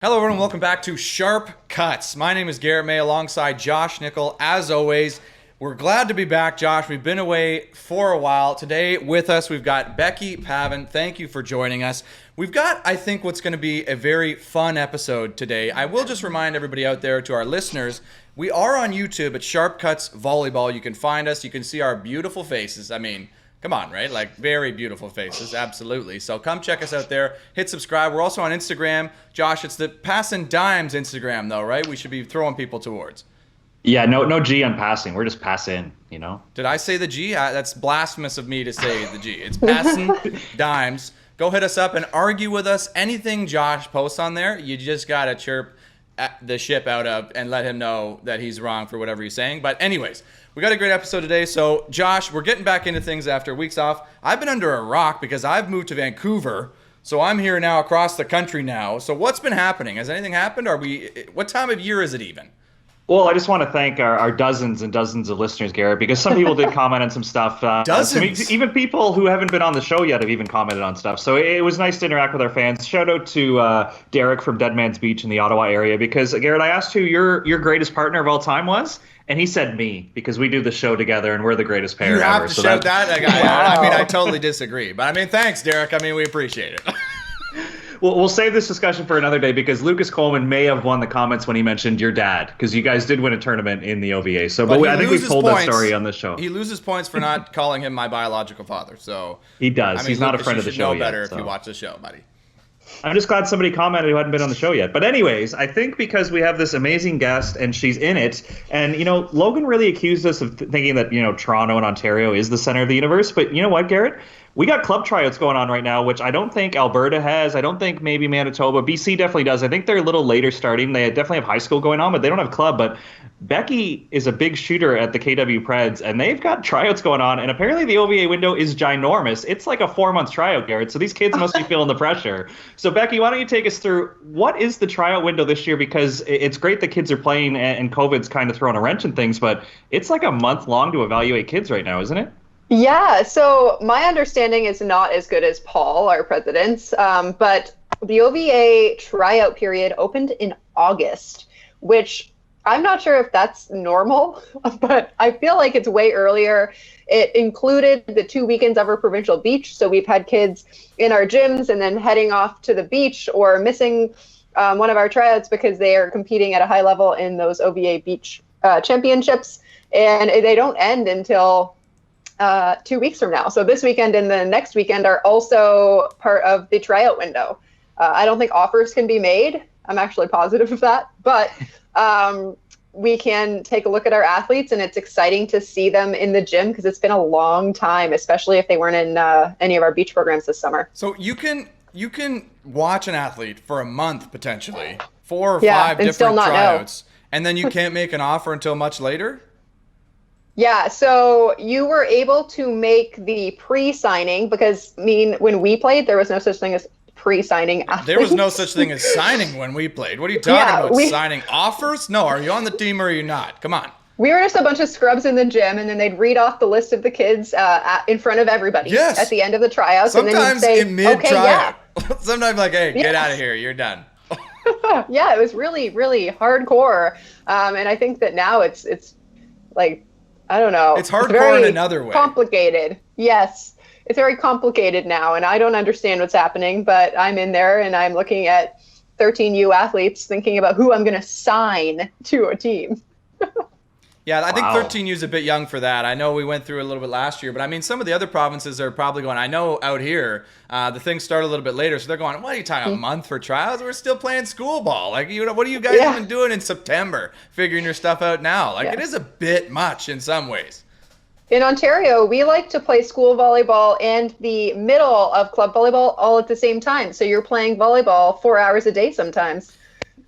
Hello everyone, welcome back to Sharp Cuts. My name is Garrett May alongside Josh Nickel. As always, we're glad to be back, Josh. We've been away for a while. Today with us, we've got Becky Pavin. Thank you for joining us. We've got, I think, what's going to be a very fun episode today. I will just remind everybody out there, to our listeners, we are on YouTube at Sharp Cuts Volleyball. You can find us. You can see our beautiful faces. I mean, come on, right? Like, very beautiful faces, absolutely. So come check us out there. Hit subscribe. We're also on Instagram. Josh, it's the Passin Dimes Instagram, though, right? We should be throwing people towards. Yeah, no G on passing. We're just pass in, you know? Did I say the G? That's blasphemous of me to say the G. It's Passin Dimes. Go hit us up and argue with us. Anything Josh posts on there, you just got to chirp the ship out of and let him know that he's wrong for whatever he's saying. But anyways, we got a great episode today. So, Josh, we're getting back into things after weeks off. I've been under a rock because I've moved to Vancouver. So I'm here now across the country now. So what's been happening? Has anything happened? What time of year is it even? Well, I just want to thank our dozens and dozens of listeners, Garrett, because some people did comment on some stuff. Dozens? Even people who haven't been on the show yet have even commented on stuff. So it was nice to interact with our fans. Shout out to Derek from Dead Man's Beach in the Ottawa area, because, Garrett, I asked who your greatest partner of all time was, and he said me, because we do the show together and we're the greatest pair ever. You have to shout that? Wow. I mean, I totally disagree. But, I mean, thanks, Derek. I mean, we appreciate it. Well, we'll save this discussion for another day, because Lucas Coleman may have won the comments when he mentioned your dad, because you guys did win a tournament in the OVA. So, but I think we've told that story on this show. He loses points for not calling him my biological father. So he does. I mean, he's not Lucas, a friend of the show yet. You should know better so. if you watch the show, buddy. I'm just glad somebody commented who hadn't been on the show yet. But anyways, I think because we have this amazing guest and she's in it, and, Logan really accused us of thinking that, Toronto and Ontario is the center of the universe. But you know what, Garrett? We got club tryouts going on right now, which I don't think Alberta has. I don't think maybe Manitoba. BC definitely does. I think they're a little later starting. They definitely have high school going on, but they don't have club. But Becky is a big shooter at the KW Preds, and they've got tryouts going on. And apparently the OVA window is ginormous. It's like a 4-month tryout, Garrett. So these kids must be feeling the pressure. So, Becky, why don't you take us through what is the tryout window this year? Because it's great the kids are playing, and COVID's kind of throwing a wrench in things, but it's like a month long to evaluate kids right now, isn't it? Yeah, so my understanding is not as good as Paul, our president's, but the OVA tryout period opened in August, which I'm not sure if that's normal, but I feel like it's way earlier. It included the 2 weekends of our provincial beach, so we've had kids in our gyms and then heading off to the beach or missing one of our tryouts because they are competing at a high level in those OVA beach championships, and they don't end until 2 weeks from now. So this weekend and the next weekend are also part of the tryout window. I don't think offers can be made. I'm actually positive of that. But we can take a look at our athletes, and it's exciting to see them in the gym because it's been a long time, especially if they weren't in any of our beach programs this summer. So you can watch an athlete for a month, potentially, 4 or 5 different tryouts, and then you can't make an offer until much later? Yeah, so you were able to make the pre-signing because, when we played, there was no such thing as pre-signing athletes. There was no such thing as signing when we played. What are you talking about? Signing offers? No, are you on the team or are you not? Come on. We were just a bunch of scrubs in the gym, and then they'd read off the list of the kids in front of everybody at the end of the tryouts. Sometimes and then you'd say, in mid-tryout. Okay, yeah. Sometimes like, hey, get out of here. You're done. Yeah, it was really, really hardcore. And I think that now it's like, I don't know. It's hardcore in another way. Complicated. Yes. It's very complicated now, and I don't understand what's happening, but I'm in there and I'm looking at 13U athletes thinking about who I'm going to sign to a team. Yeah, I think 13U is a bit young for that. I know we went through a little bit last year, but I mean, some of the other provinces are probably going, I know out here, the things start a little bit later, so they're going, what are you talking, a month for trials? We're still playing school ball. Like, what are you guys even doing in September, figuring your stuff out now? Like, it is a bit much in some ways. In Ontario, we like to play school volleyball and the middle of club volleyball all at the same time. So you're playing volleyball 4 hours a day sometimes.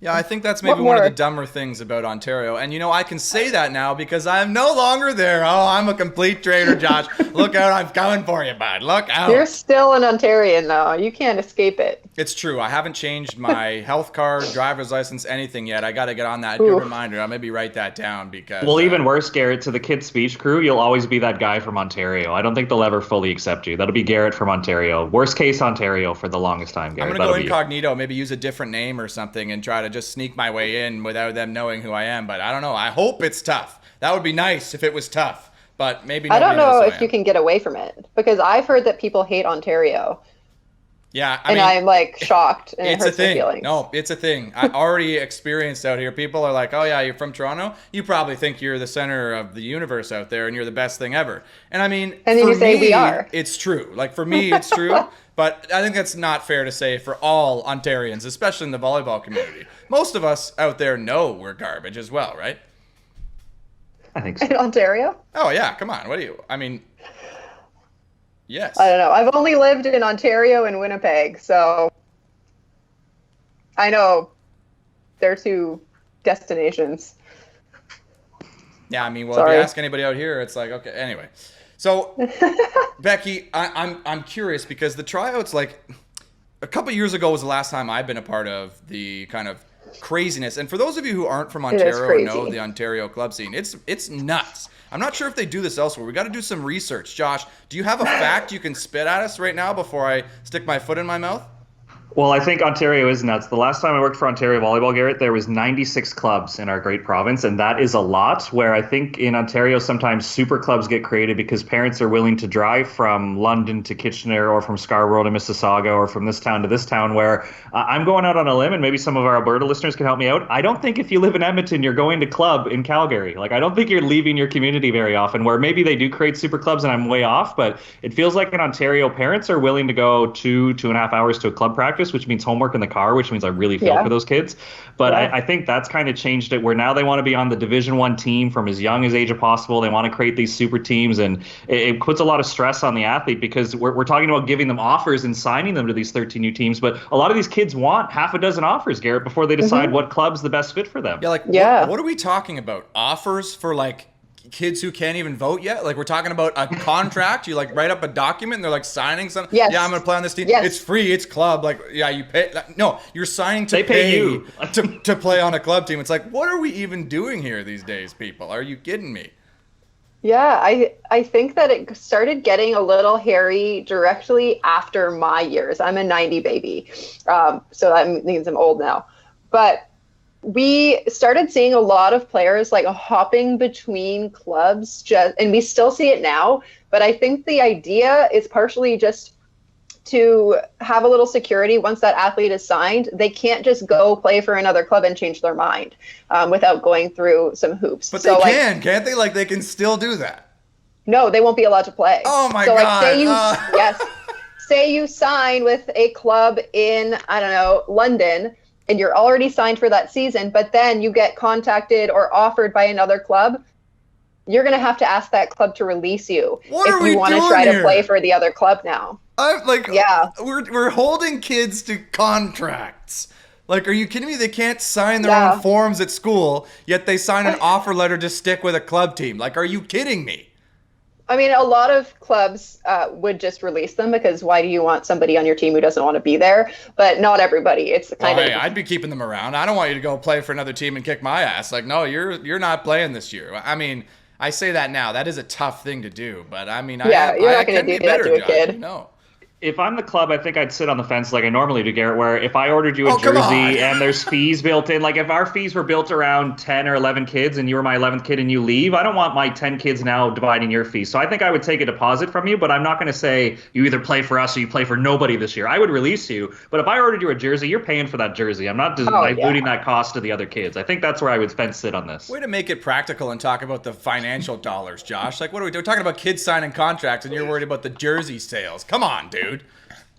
Yeah, I think that's What maybe one of the more? dumber things about Ontario. And, I can say that now because I'm no longer there. Oh, I'm a complete traitor, Josh. Look out. I'm coming for you, bud. Look You're out. still an Ontarian, though. You can't escape it. It's true. I haven't changed my health card, driver's license, anything yet. I got to get on that. Good Ooh. reminder. I'll maybe write that down because. Well, even worse, Garrett, to the Kid Speech crew, you'll always be that guy from Ontario. I don't think they'll ever fully accept you. That'll be Garrett from Ontario. Worst case Ontario for the longest time, I'm Garrett. going to go That'll be you. incognito, maybe use a different name or something and try to just sneak my way in without them knowing who I am. But I don't know. I hope it's tough. That would be nice if it was tough. But maybe I don't nobody knows know who I if you am. can get away from it because I've heard that people hate Ontario, Yeah, and I'm like shocked, and it it's a hurts my thing. feelings. No, it's a thing. I already experienced out here. People are like, "Oh yeah, you're from Toronto. You probably think you're the center of the universe out there, and you're the best thing ever." And I mean, And then for you say, me, "We are." It's true. Like for me, it's true. But I think that's not fair to say for all Ontarians, especially in the volleyball community. Most of us out there know we're garbage as well, right? I think so. In Ontario? Oh yeah, come on. What do you? I mean, yes. I don't know. I've only lived in Ontario and Winnipeg, so I know they're two destinations. Yeah, I mean, well, if Sorry. you ask anybody out here, it's like, okay, anyway. So, Becky, I'm curious because the tryouts, like, a couple years ago was the last time I've been a part of the kind of craziness. And for those of you who aren't from is Ontario or crazy. know the Ontario club scene, it's nuts. I'm not sure if they do this elsewhere. We got to do some research. Josh, do you have a fact you can spit at us right now before I stick my foot in my mouth? Well, I think Ontario is nuts. The last time I worked for Ontario Volleyball, Garrett, there was 96 clubs in our great province, and that is a lot. Where I think in Ontario sometimes super clubs get created because parents are willing to drive from London to Kitchener or from Scarborough to Mississauga or from this town to this town. Where I'm going out on a limb, and maybe some of our Alberta listeners can help me out. I don't think if you live in Edmonton, you're going to club in Calgary. Like I don't think you're leaving your community very often. Where maybe they do create super clubs, and I'm way off, but it feels like in Ontario, parents are willing to go 2.5 hours to a club practice, which means homework in the car, which means I really feel Yeah. for those kids. But Yeah. I think that's kind of changed it where now they want to be on the Division One team from as young as age as possible. They want to create these super teams, and it puts a lot of stress on the athlete because we're talking about giving them offers and signing them to these 13 new teams. But a lot of these kids want half a dozen offers, Garrett, before they decide what club's the best fit for them. Yeah, like, Yeah. What are we talking about? Offers for, like, kids who can't even vote yet? Like, we're talking about a contract. You, like, write up a document, and they're, like, signing something. Yes. Yeah, I'm going to play on this team. Yes. It's free. It's club. Like, yeah, you pay. No, you're signing to They pay you. to play on a club team. It's like, what are we even doing here these days, people? Are you kidding me? Yeah, I think that it started getting a little hairy directly after my years. I'm a 90 baby, so that means I'm old now. But we started seeing a lot of players like hopping between clubs, and we still see it now. But I think the idea is partially just to have a little security once that athlete is signed. They can't just go play for another club and change their mind without going through some hoops. But so, they like, can't they? Like, they can still do that. no, they won't be allowed to play. Oh my so, like, God. say you yes, say you sign with a club in, I don't know, London, and you're already signed for that season, but then you get contacted or offered by another club. You're going to have to ask that club to release you What are if we you want to doing try here? to play for the other club now. I'm like, Yeah. we're holding kids to contracts. Like, are you kidding me? They can't sign their Yeah. own forms at school, yet they sign an offer letter to stick with a club team. Like, are you kidding me? I mean, a lot of clubs would just release them because why do you want somebody on your team who doesn't want to be there? But not everybody. It's the Well, kind hey, I'd be keeping them around. I don't want you to go play for another team and kick my ass. Like, no, you're not playing this year. I mean, I say that now. That is a tough thing to do. But I mean, Yeah, you're I not gonna can be do that better, to a Josh, kid. you know. If I'm the club, I think I'd sit on the fence like I normally do, Garrett, where if I ordered you a Oh, come on. jersey and there's fees built in, like if our fees were built around 10 or 11 kids and you were my 11th kid and you leave, I don't want my 10 kids now dividing your fees. So I think I would take a deposit from you, but I'm not going to say you either play for us or you play for nobody this year. I would release you, but if I ordered you a jersey, you're paying for that jersey. I'm not diluting that cost to the other kids. I think that's where I would fence sit on this. Way to make it practical and talk about the financial dollars, Josh. Like, what are we doing? We're talking about kids signing contracts, and you're worried about the jersey sales. Come on, dude.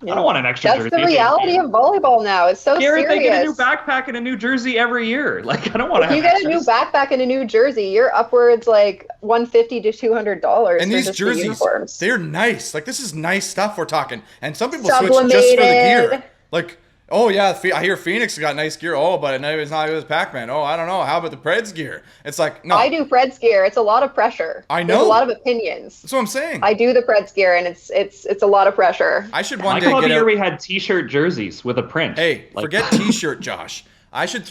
I don't want an extra That's jersey. the reality of volleyball now. It's so Garrett, serious. they get a new backpack and a new jersey every year. Like, I don't want to If have you get a new extras. backpack and a new jersey, you're upwards like $150 to $200. And for these just the jerseys, uniforms. they're nice. Like, this is nice stuff we're talking. And some people switch just for the gear. Sublimated. Like, Oh yeah, I hear Phoenix got nice gear. Oh, but it's not as Pac-Man. Oh, I don't know. How about the Preds gear? It's like, no. I do Preds gear. It's a lot of pressure. I There's a know. lot of opinions. That's what I'm saying. I do the Preds gear, and it's a lot of pressure. I should one My day club get year out. we had T-shirt jerseys with a print. Hey, Like- forget T-shirt, Josh. I should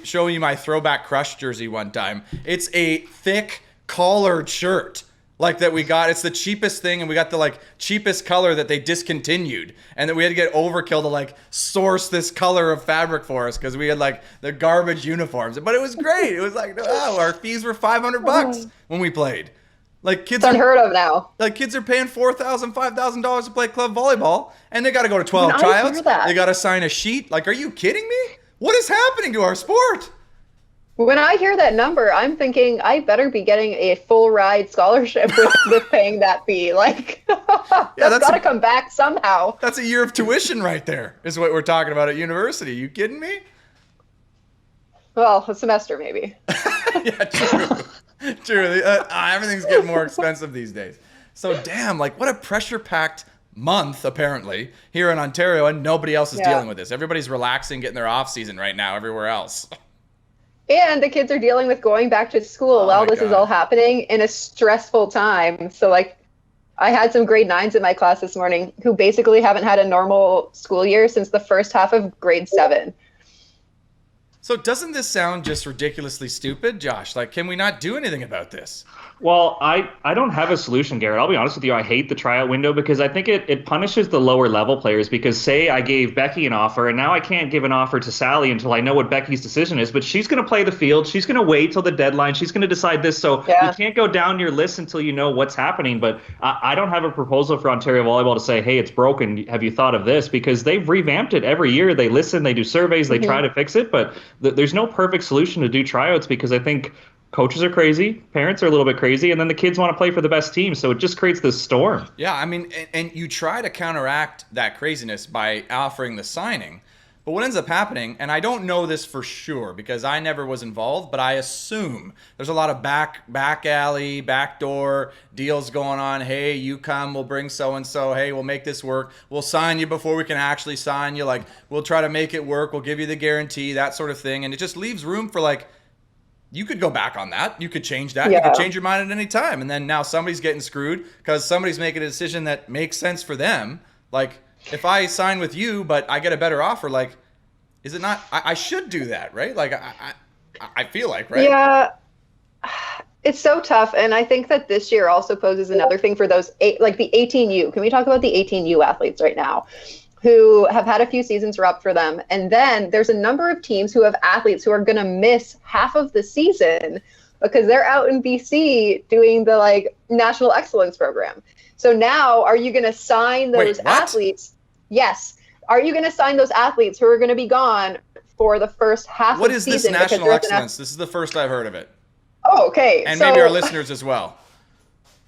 show you my Throwback Crush jersey one time. It's a thick collared shirt like that we got. It's the cheapest thing, and we got the like cheapest color that they discontinued, and that we had to get overkill to like source this color of fabric for us because we had like the garbage uniforms. But it was great. It was like, oh, our fees were $500 when we played. Like kids It's are unheard of now. Like kids are paying $4,000, $5,000 to play club volleyball, and they got to go to 12 When I tryouts. hear that- They got to sign a sheet. Like, are you kidding me? What is happening to our sport? When I hear that number, I'm thinking I better be getting a full ride scholarship with paying that fee. Like, that's got to come back somehow. That's a year of tuition right there, is what we're talking about at university. You kidding me? Well, a semester maybe. Yeah, true. True. Everything's getting more expensive these days. So, damn, like, what a pressure-packed month, apparently, here in Ontario, and nobody else is dealing with this. Everybody's relaxing, getting their off-season right now everywhere else. And the kids are dealing with going back to school while this is all happening in a stressful time. So, like, I had some grade 9s in my class this morning who basically haven't had a normal school year since the first half of grade 7. So doesn't this sound just ridiculously stupid, Josh? Like, can we not do anything about this? Well, I don't have a solution, Garrett. I'll be honest with you. I hate the tryout window because I think it punishes the lower level players because say I gave Becky an offer and now I can't give an offer to Sally until I know what Becky's decision is, but she's going to play the field. She's going to wait till the deadline. She's going to decide this. So you can't go down your list until you know what's happening. But I don't have a proposal for Ontario Volleyball to say, hey, it's broken. Have you thought of this? Because they've revamped it every year. They listen, they do surveys, they try to fix it. But there's no perfect solution to do tryouts because I think coaches are crazy, parents are a little bit crazy, and then the kids want to play for the best team. So it just creates this storm. Yeah, I mean, and you try to counteract that craziness by offering the signing. But what ends up happening, and I don't know this for sure because I never was involved, but I assume there's a lot of back alley, backdoor deals going on. Hey, you come, we'll bring so-and-so. Hey, we'll make this work. We'll sign you before we can actually sign you. Like, we'll try to make it work. We'll give you the guarantee, that sort of thing. And it just leaves room for, like, you could go back on that. You could change that. You could change your mind at any time. And then now somebody's getting screwed because somebody's making a decision that makes sense for them. Like, if I sign with you, but I get a better offer, like, is it not? I should do that, right? Like, I feel like, right? Yeah. It's so tough. And I think that this year also poses another thing for those, like the 18U. Can we talk about the 18U athletes right now? Who have had a few seasons erupt for them. And then there's a number of teams who have athletes who are going to miss half of the season because they're out in BC doing the like National Excellence Program. So now are you going to sign those athletes? Yes. Are you going to sign those athletes who are going to be gone for the first half What of is the this season? National Excellence? This is the first I've heard of it. Oh, okay. And maybe our listeners as well.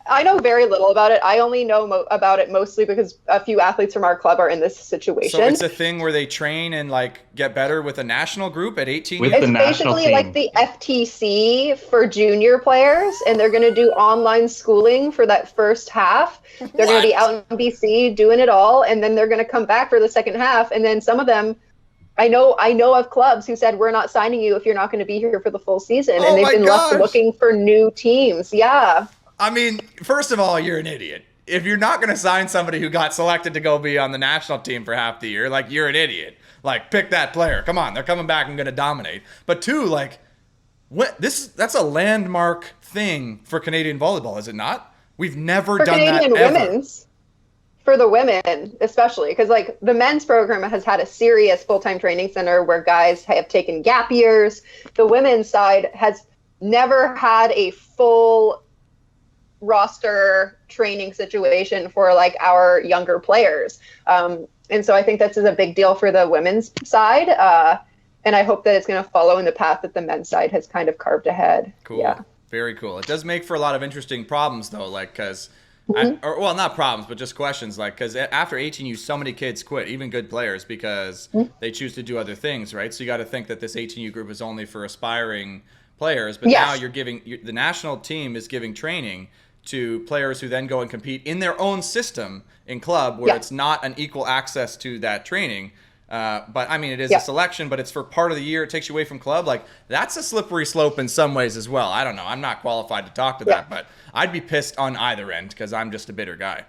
I know very little about it. I only know about it mostly because a few athletes from our club are in this situation. So it's a thing where they train and like get better with a national group at 18. With it's the national basically team. like the FTC for junior players, and they're going to do online schooling for that first half. They're going to be out in BC doing it all, and then they're going to come back for the second half. And then some of them, I know of clubs who said, we're not signing you if you're not going to be here for the full season. And they've been left looking for new teams. Yeah. I mean, first of all, you're an idiot. If you're not going to sign somebody who got selected to go be on the national team for half the year, like, you're an idiot. Like, pick that player. Come on, they're coming back and going to dominate. But two, like, that's a landmark thing for Canadian volleyball, is it not? We've never done Canadian that ever. Women's, for the women, especially, because like the men's program has had a serious full-time training center where guys have taken gap years. The women's side has never had a full roster training situation for like our younger players. And so I think this is a big deal for the women's side. And I hope that it's going to follow in the path that the men's side has kind of carved ahead. Cool. Yeah. Very cool. It does make for a lot of interesting problems though, like, because well, not problems, but just questions, like, because after 18U, so many kids quit, even good players, because they choose to do other things, right? So you got to think that this 18U group is only for aspiring players, but now you're giving the national team is giving training to players who then go and compete in their own system in club where it's not an equal access to that training. But I mean, it is a selection, but it's for part of the year. It takes you away from club. Like, that's a slippery slope in some ways as well. I don't know. I'm not qualified to talk to that, but I'd be pissed on either end because I'm just a bitter guy.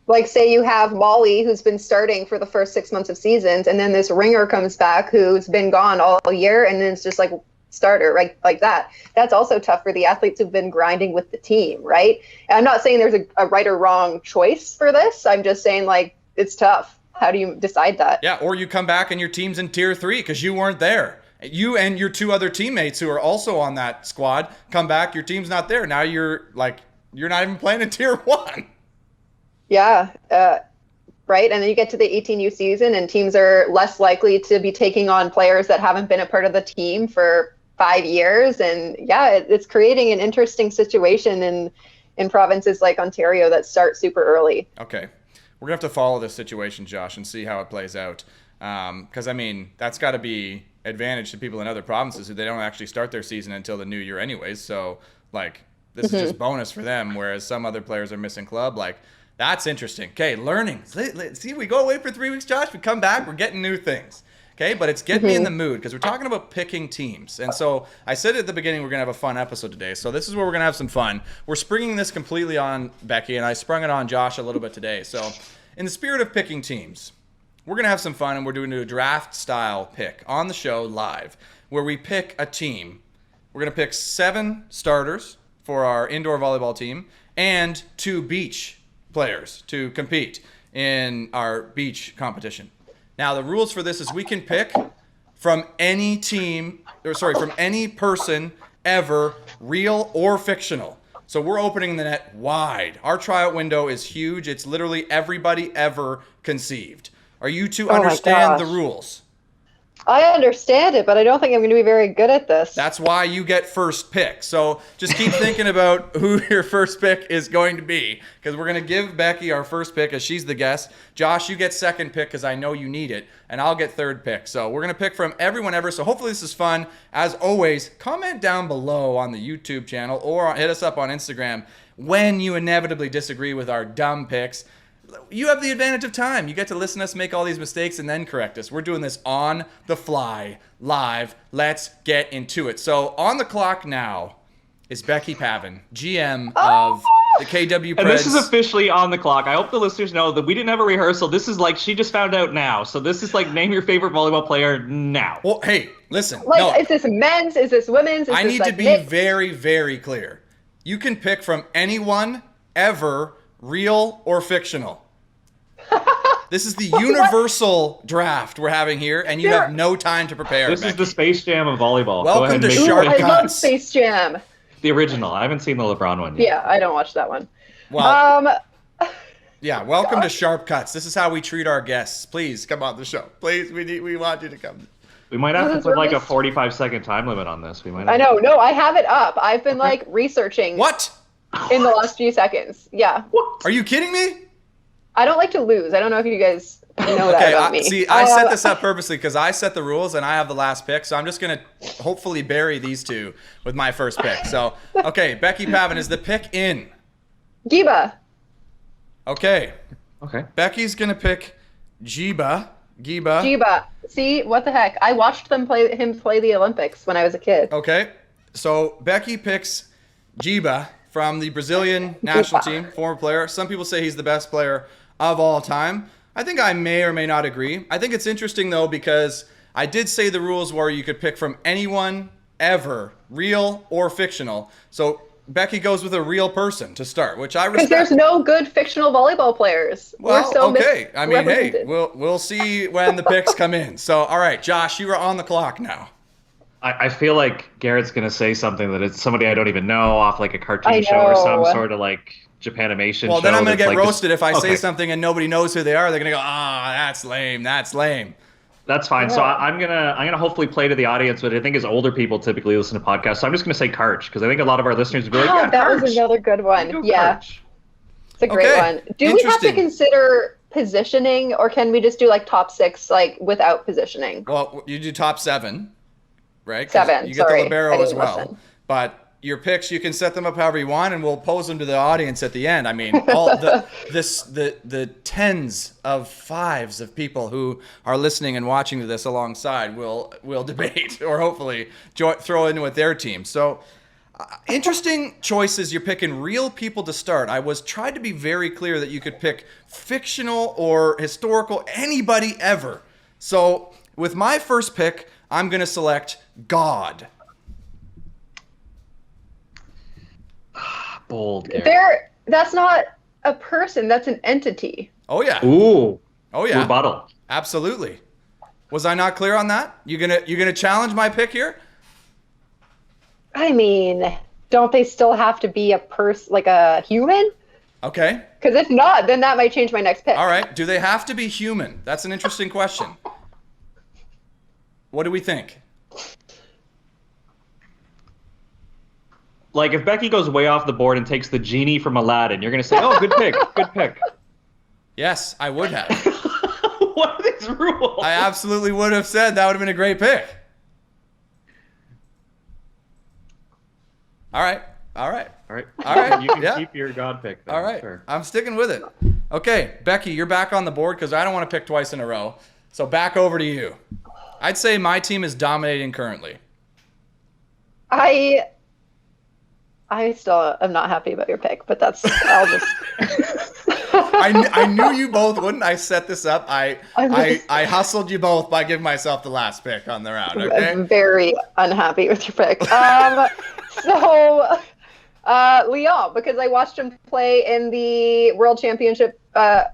Like, say you have Molly, who's been starting for the first 6 months of seasons, and then this ringer comes back who's been gone all year, and then it's just like starter, right? Like that. That's also tough for the athletes who've been grinding with the team, right? And I'm not saying there's a right or wrong choice for this. I'm just saying, like, it's tough. How do you decide that? Yeah, or you come back and your team's in tier 3 because you weren't there. You and your 2 other teammates who are also on that squad come back, your team's not there. Now you're not even playing in tier 1. Yeah, right. And then you get to the 18U season and teams are less likely to be taking on players that haven't been a part of the team for 5 years. And yeah, it's creating an interesting situation in provinces like Ontario that start super early. Okay. We're going to have to follow this situation, Josh, and see how it plays out. Because, I mean, that's got to be advantage to people in other provinces who they don't actually start their season until the new year anyways. So, like, this is just bonus for them, whereas some other players are missing club. Like, that's interesting. Okay, learning. See, we go away for 3 weeks, Josh. We come back. We're getting new things. Okay, but it's getting me in the mood because we're talking about picking teams. And so I said at the beginning we're going to have a fun episode today. So this is where we're going to have some fun. We're springing this completely on Becky, and I sprung it on Josh a little bit today. So in the spirit of picking teams, we're going to have some fun, and we're doing a draft-style pick on the show live where we pick a team. We're going to pick 7 starters for our indoor volleyball team and 2 beach players to compete in our beach competition. Now, the rules for this is we can pick from any from any person ever, real or fictional. So we're opening the net wide. Our tryout window is huge. It's literally everybody ever conceived. Are you two understand the rules? I understand it, but I don't think I'm going to be very good at this. That's why you get first pick. So just keep thinking about who your first pick is going to be, because we're going to give Becky our first pick as she's the guest. Josh, you get second pick because I know you need it, and I'll get third pick. So we're going to pick from everyone ever. So hopefully this is fun. As always, comment down below on the YouTube channel or hit us up on Instagram when you inevitably disagree with our dumb picks. You have the advantage of time. You get to listen to us make all these mistakes and then correct us. We're doing this on the fly, live. Let's get into it. So on the clock now is Becky Pavin, GM of the KW Preds. And this is officially on the clock. I hope the listeners know that we didn't have a rehearsal. This is like she just found out now. So this is like name your favorite volleyball player now. Well, hey, listen. Like, no. Is this men's? Is this women's? I need to be very, very clear. You can pick from anyone ever, real or fictional. This is the universal draft we're having here, and you have no time to prepare. This is the Space Jam of volleyball. Welcome to Sharp Cuts. I love Space Jam. The original. I haven't seen the LeBron one yet. Yeah, I don't watch that one. Well, yeah, welcome to Sharp Cuts. This is how we treat our guests. Please come on the show. Please, we want you to come. We might have to put like a 45-second time limit on this. We might. I know. No, I have it up. I've been like researching. What? In the last few seconds. Yeah. What? Are you kidding me? I don't like to lose. I don't know if you guys know that about me. See, I set this up purposely because I set the rules and I have the last pick. So I'm just going to hopefully bury these two with my first pick. So, okay, Becky Pavin is the pick in. Giba. Okay. Okay. Becky's going to pick Giba. Giba. See, what the heck? I watched him play the Olympics when I was a kid. Okay. So Becky picks Giba from the Brazilian national team, former player. Some people say he's the best player of all time. I think I may or may not agree. I think it's interesting, though, because I did say the rules were you could pick from anyone ever, real or fictional. So Becky goes with a real person to start, which I respect. Because there's no good fictional volleyball players. Well, okay. I mean, hey, we'll see when the picks come in. So, all right, Josh, you are on the clock now. I feel like Garrett's going to say something that it's somebody I don't even know off like a cartoon show or some sort of like Japanimation show. Well, then I'm going to get like roasted if I say something and nobody knows who they are. They're going to go, that's lame. That's lame. That's fine. Yeah. So I'm gonna hopefully play to the audience, but I think as older people typically listen to podcasts. So I'm just gonna say Karch because I think a lot of our listeners would be like, yeah, that Karch. was another good one. Yeah, Karch. It's a great one. Do we have to consider positioning, or can we just do like top 6 like without positioning? Well, you do top 7, right? 7. You get the libero as well. Listen. But your picks, you can set them up however you want, and we'll pose them to the audience at the end. I mean, all the tens of fives of people who are listening and watching to this alongside will debate or hopefully throw in with their team. So interesting choices. You're picking real people to start. I was tried to be very clear that you could pick fictional or historical, anybody ever. So with my first pick, I'm going to select God. Bold, Garrett. That's not a person. That's an entity. Oh yeah. Ooh. Oh yeah. Rebuttal. Absolutely. Was I not clear on that? You gonna challenge my pick here? I mean, don't they still have to be a person, like a human? Okay. Because if not, then that might change my next pick. All right. Do they have to be human? That's an interesting question. What do we think? Like, if Becky goes way off the board and takes the genie from Aladdin, you're going to say, oh, good pick, good pick. Yes, I would have. What are these rules? I absolutely would have said that would have been a great pick. All right. All right. You can keep your God pick then. All right. Sure. I'm sticking with it. Okay, Becky, you're back on the board because I don't want to pick twice in a row. So back over to you. I'd say my team is dominating currently. I still am not happy about your pick, but I'll just. I knew you both wouldn't. I set this up. I hustled you both by giving myself the last pick on the round. Okay. I'm very unhappy with your pick. Leon, because I watched him play in the World Championship, the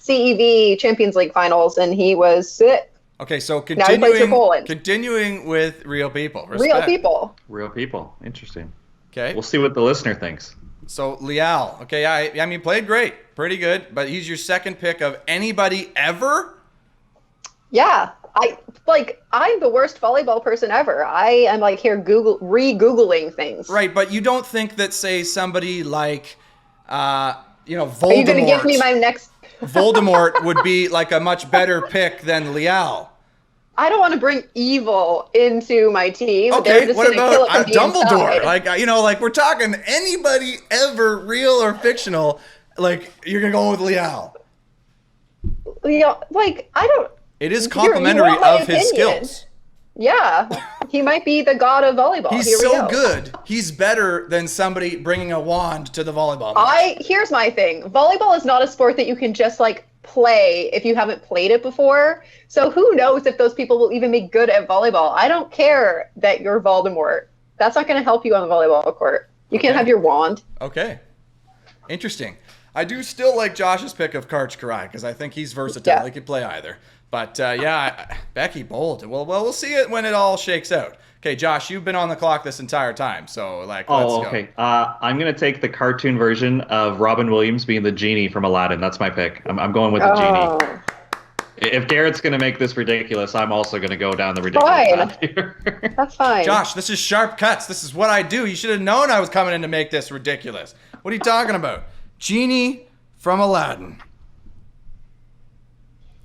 CEV Champions League finals, and he was sick. Okay, so Now he plays for Poland. continuing with real people. Respect. Real people. Interesting. Okay. We'll see what the listener thinks. So Lial, okay, I mean, played great, pretty good, but he's your second pick of anybody ever? Yeah, I'm the worst volleyball person ever. I am like here re-googling things. Right, but you don't think that, say, somebody like Voldemort. Are you going to give me my next? Voldemort would be like a much better pick than Lial. I don't want to bring evil into my team. Okay, what about Dumbledore? Inside. Like we're talking anybody ever, real or fictional. Like you're gonna go with Lial. I don't. It is complimentary of his skills. Yeah, he might be the god of volleyball. He's so good. He's better than somebody bringing a wand to the volleyball match. Here's my thing. Volleyball is not a sport that you can just play if you haven't played it before. So who knows if those people will even be good at volleyball. I don't care that you're Voldemort. That's not going to help you on the volleyball court. You can't have your wand. Okay. Interesting. I do still like Josh's pick of Karch Karai because I think he's versatile. Yeah. He could play either. But Becky, bold. Well, we'll see it when it all shakes out. Okay, Josh, you've been on the clock this entire time, so let's go. Okay. I'm gonna take the cartoon version of Robin Williams being the genie from Aladdin. That's my pick. I'm going with the genie. If Garrett's gonna make this ridiculous, I'm also gonna go down the ridiculous path here. That's fine. Josh, this is sharp cuts. This is what I do. You should have known I was coming in to make this ridiculous. What are you talking about? Genie from Aladdin.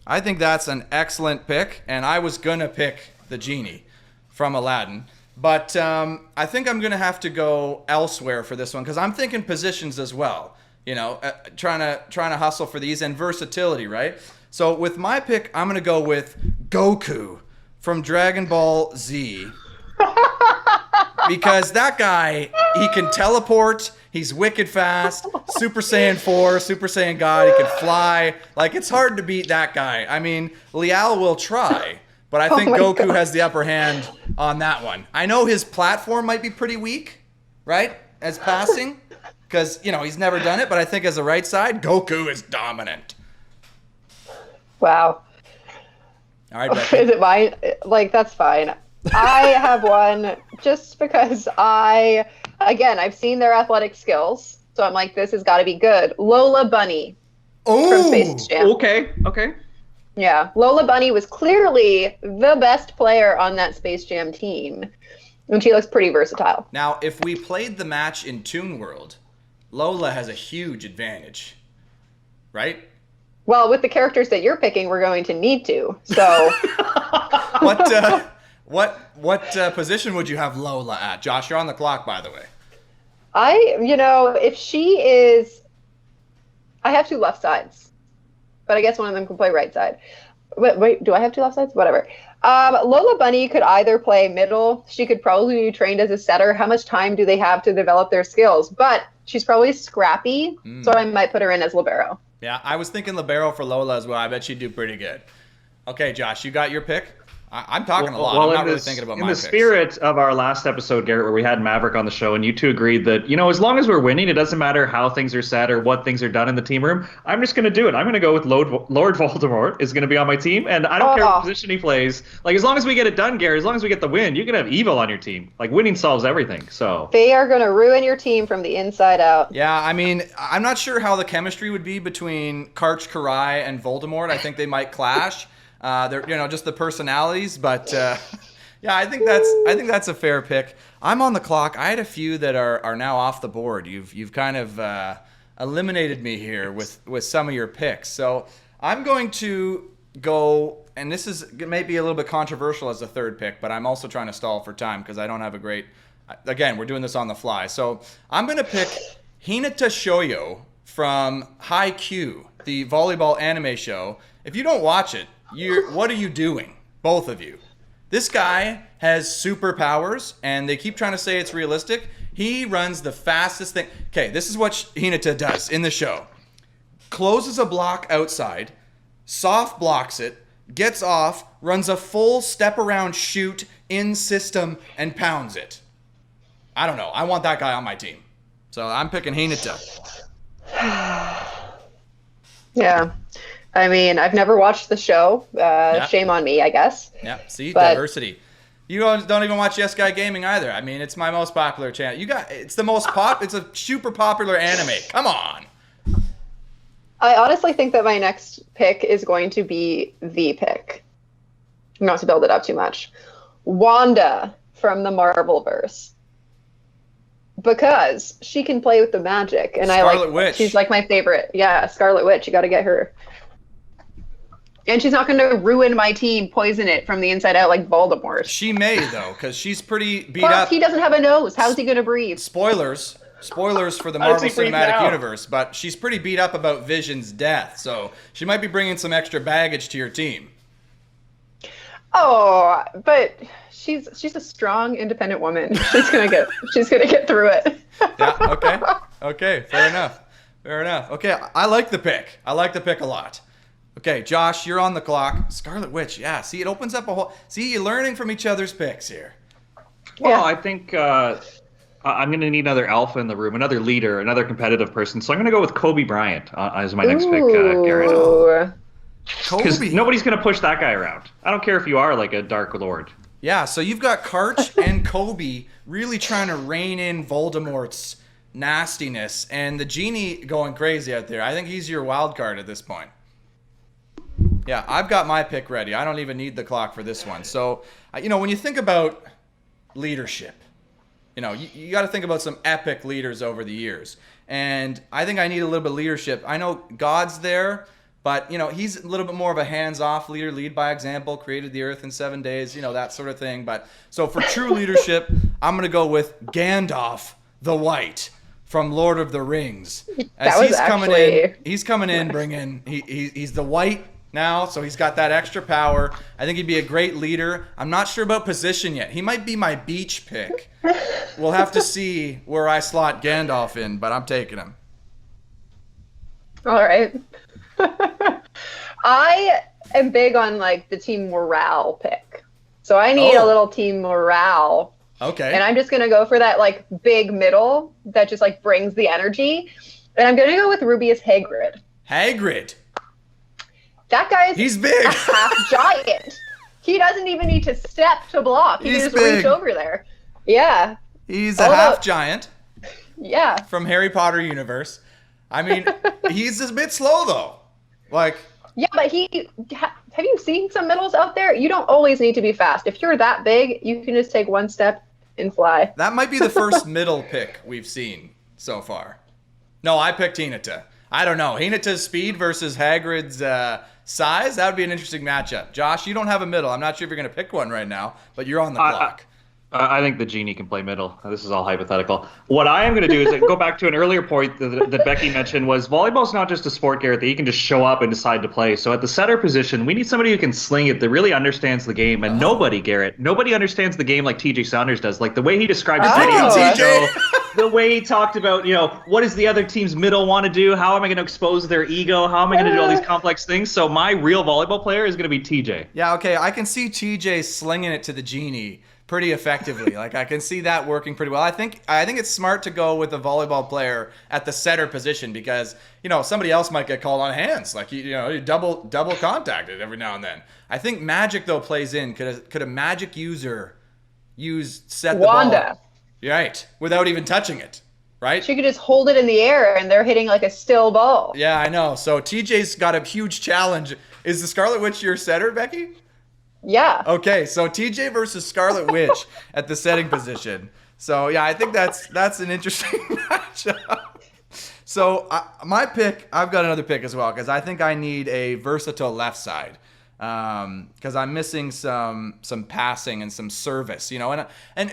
I think that's an excellent pick, and I was going to pick the genie from Aladdin. But I think I'm going to have to go elsewhere for this one because I'm thinking positions as well. Trying to hustle for these and versatility, right? So with my pick, I'm going to go with Goku from Dragon Ball Z. Because that guy, he can teleport. He's wicked fast. Super Saiyan 4, Super Saiyan God. He can fly. It's hard to beat that guy. I mean, Lial will try, but I think Goku has the upper hand on that one. I know his platform might be pretty weak, right? As passing, because, he's never done it, but I think as a right side, Goku is dominant. Wow. All right, Becky. Is it mine? That's fine. I have one just because I've seen their athletic skills, so I'm like, this has got to be good. Lola Bunny from Space Jam. Okay. Yeah, Lola Bunny was clearly the best player on that Space Jam team, and she looks pretty versatile. Now, if we played the match in Toon World, Lola has a huge advantage, right? Well, with the characters that you're picking, we're going to need to. So, What position would you have Lola at? Josh, you're on the clock, by the way. If she is, I have two left sides, but I guess one of them can play right side. Wait, do I have two left sides? Whatever. Lola Bunny could either play middle. She could probably be trained as a setter. How much time do they have to develop their skills? But she's probably scrappy, so I might put her in as libero. Yeah, I was thinking libero for Lola as well. I bet she'd do pretty good. Okay, Josh, you got your pick? I'm talking a lot. I'm not really thinking about my picks. In the spirit of our last episode, Garrett, where we had Maverick on the show, and you two agreed that, as long as we're winning, it doesn't matter how things are said or what things are done in the team room. I'm just going to do it. I'm going to go with Lord Voldemort is going to be on my team, and I don't care what position he plays. Like, as long as we get it done, Garrett, as long as we get the win, you can have evil on your team. Like, winning solves everything, so. They are going to ruin your team from the inside out. Yeah, I mean, I'm not sure how the chemistry would be between Karch Karai and Voldemort. I think they might clash. They're just the personalities, but yeah, I think that's a fair pick. I'm on the clock. I had a few that are now off the board. You've kind of eliminated me here with some of your picks. So I'm going to go, and this is maybe a little bit controversial as a third pick, but I'm also trying to stall for time because I don't have a great. Again, we're doing this on the fly, so I'm going to pick Hinata Shoyo from Haikyuu, the volleyball anime show. If you don't watch it, what are you doing? Both of you. This guy has superpowers, and they keep trying to say it's realistic. He runs the fastest thing. Okay, this is what Hinata does in the show. Closes a block outside, soft blocks it, gets off, runs a full step around shoot in system, and pounds it. I don't know. I want that guy on my team. So I'm picking Hinata. Yeah. I mean, I've never watched the show. Shame on me, I guess. Yeah, see, diversity. You don't even watch Yes Guy Gaming either. I mean, it's my most popular channel. It's the most it's a super popular anime. Come on. I honestly think that my next pick is going to be the pick. Not to build it up too much. Wanda from the Marvelverse. Because she can play with the magic, and Scarlet Witch. She's like my favorite. Yeah, Scarlet Witch. You got to get her. And she's not going to ruin my team, poison it from the inside out like Voldemort. She may, though, because she's pretty beat Plus, up. he doesn't have a nose. How's he going to breathe? Spoilers for the Marvel Cinematic Universe, but she's pretty beat up about Vision's death, so she might be bringing some extra baggage to your team. Oh, but she's a strong, independent woman. She's gonna get through it. Yeah. Okay. Fair enough. Okay. I like the pick a lot. Okay, Josh, you're on the clock. Scarlet Witch, yeah. See, it opens up a whole. See, you're learning from each other's picks here. Well, yeah. I think I'm going to need another alpha in the room, another leader, another competitive person. So I'm going to go with Kobe Bryant as my next pick, Garrett. Because nobody's going to push that guy around. I don't care if you are like a Dark Lord. Yeah, so you've got Karch and Kobe really trying to rein in Voldemort's nastiness, and the genie going crazy out there. I think he's your wild card at this point. Yeah, I've got my pick ready. I don't even need the clock for this one. So, when you think about leadership, you got to think about some epic leaders over the years. And I think I need a little bit of leadership. I know God's there, but, he's a little bit more of a hands-off leader, lead by example, created the earth in 7 days, that sort of thing. But so for true leadership, I'm going to go with Gandalf the White from Lord of the Rings. As he's coming in bringing, he's the White now, so he's got that extra power. I think he'd be a great leader. I'm not sure about position yet. He might be my beach pick. We'll have to see where I slot Gandalf in, but I'm taking him. All right. I am big on the team morale pick. So I need a little team morale. Okay. And I'm just going to go for that big middle that just brings the energy. And I'm going to go with Rubius Hagrid. Hagrid. That guy he's big. A half giant. He doesn't even need to step to block. He can just reach over there. Yeah. He's a half giant. Yeah. From Harry Potter universe. I mean, he's a bit slow though. Yeah, but have you seen some middles out there? You don't always need to be fast. If you're that big, you can just take one step and fly. That might be the first middle pick we've seen so far. No, I picked Hinata. I don't know. Hinata's speed versus Hagrid's size, that would be an interesting matchup. Josh, you don't have a middle. I'm not sure if you're going to pick one right now, but you're on the clock. I think the genie can play middle. This is all hypothetical. What I am going to do is go back to an earlier point that Becky mentioned was volleyball's not just a sport, Garrett, that you can just show up and decide to play. So at the setter position, we need somebody who can sling it, that really understands the game. And nobody understands the game like TJ Saunders does. Like the way he described TJ. The way he talked about, what does the other team's middle want to do? How am I going to expose their ego? How am I going to do all these complex things? So my real volleyball player is going to be TJ. Yeah, okay. I can see TJ slinging it to the genie pretty effectively. Like I can see that working pretty well. I think it's smart to go with a volleyball player at the setter position because somebody else might get called on hands. Like you double contacted every now and then. I think Magic though plays in. Could a Magic user set the Wanda. ball right without even touching it? Right? She could just hold it in the air and they're hitting like a still ball. Yeah, I know. So TJ's got a huge challenge. Is the Scarlet Witch your setter, Becky? Yeah. Okay, so TJ versus Scarlet Witch at the setting position. So yeah, I think that's an interesting matchup. So my pick, I've got another pick as well because I think I need a versatile left side because I'm missing some passing and some service, and